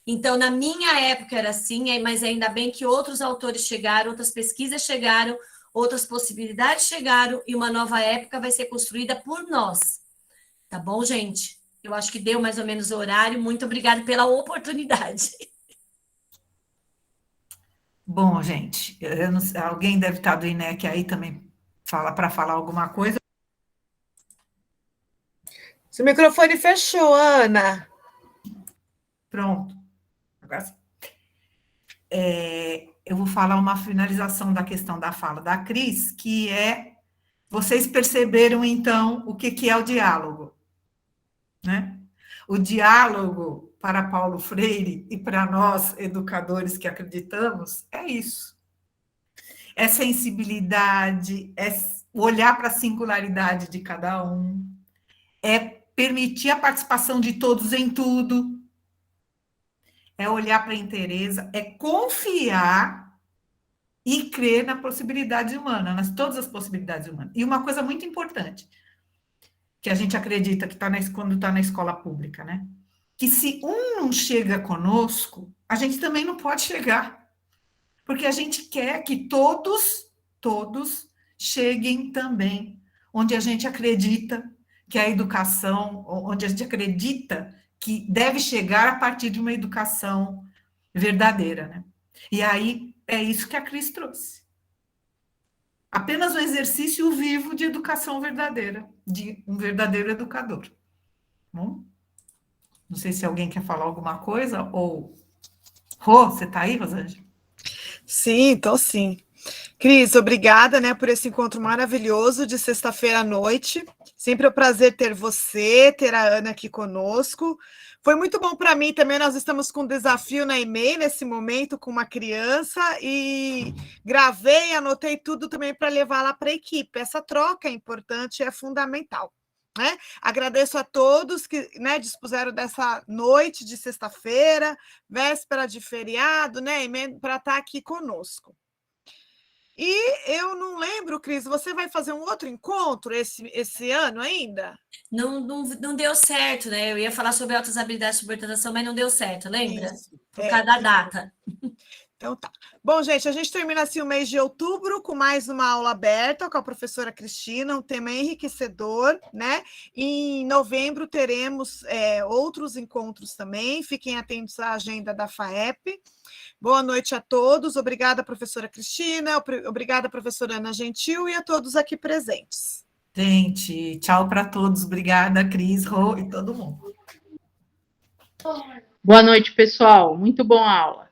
Então, na minha época era assim, mas ainda bem que outros autores chegaram, outras pesquisas chegaram, outras possibilidades chegaram, e uma nova época vai ser construída por nós. Tá bom, gente? Eu acho que deu mais ou menos o horário. Muito obrigada pela oportunidade. Bom, gente, alguém deve estar do INEC aí também para falar alguma coisa. Seu microfone fechou, Ana. Pronto. Agora sim. Eu vou falar uma finalização da questão da fala da Cris, que é: vocês perceberam, então, o que é o diálogo, né? O diálogo, para Paulo Freire e para nós, educadores que acreditamos, é isso. É sensibilidade, é olhar para a singularidade de cada um, é permitir a participação de todos em tudo, é olhar para a inteireza, é confiar e crer na possibilidade humana, nas todas as possibilidades humanas. E uma coisa muito importante, que a gente acredita que quando está na escola pública, né? Que se um não chega conosco, a gente também não pode chegar. Porque a gente quer que todos cheguem também, onde a gente acredita que a educação, onde a gente acredita que deve chegar a partir de uma educação verdadeira, né? E aí é isso que a Cris trouxe. Apenas um exercício vivo de educação verdadeira, de um verdadeiro educador. Bom, não sei se alguém quer falar alguma coisa, ou... Rô, você está aí, Rosângela? Sim, estou sim. Cris, obrigada, né, por esse encontro maravilhoso de sexta-feira à noite. Sempre é um prazer ter você, ter a Ana aqui conosco. Foi muito bom para mim também. Nós estamos com um desafio na EMEI nesse momento com uma criança e gravei, anotei tudo também para levar lá para a equipe. Essa troca é importante, é fundamental. Né? Agradeço a todos que, né, dispuseram dessa noite de sexta-feira, véspera de feriado, né, para estar aqui conosco. E eu não lembro, Cris, você vai fazer um outro encontro esse ano ainda? Não deu certo, né? Eu ia falar sobre altas habilidades de subordinação, mas não deu certo, lembra? Isso, Por causa da data. Então tá. Bom, gente, a gente termina assim o mês de outubro com mais uma aula aberta com a professora Cristina, um tema enriquecedor, né? E em novembro teremos outros encontros também. Fiquem atentos à agenda da FAEP. Boa noite a todos. Obrigada, professora Cristina. Obrigada, professora Ana Gentil, e a todos aqui presentes. Gente, tchau para todos. Obrigada, Cris, Rô e todo mundo. Boa noite, pessoal. Muito boa aula.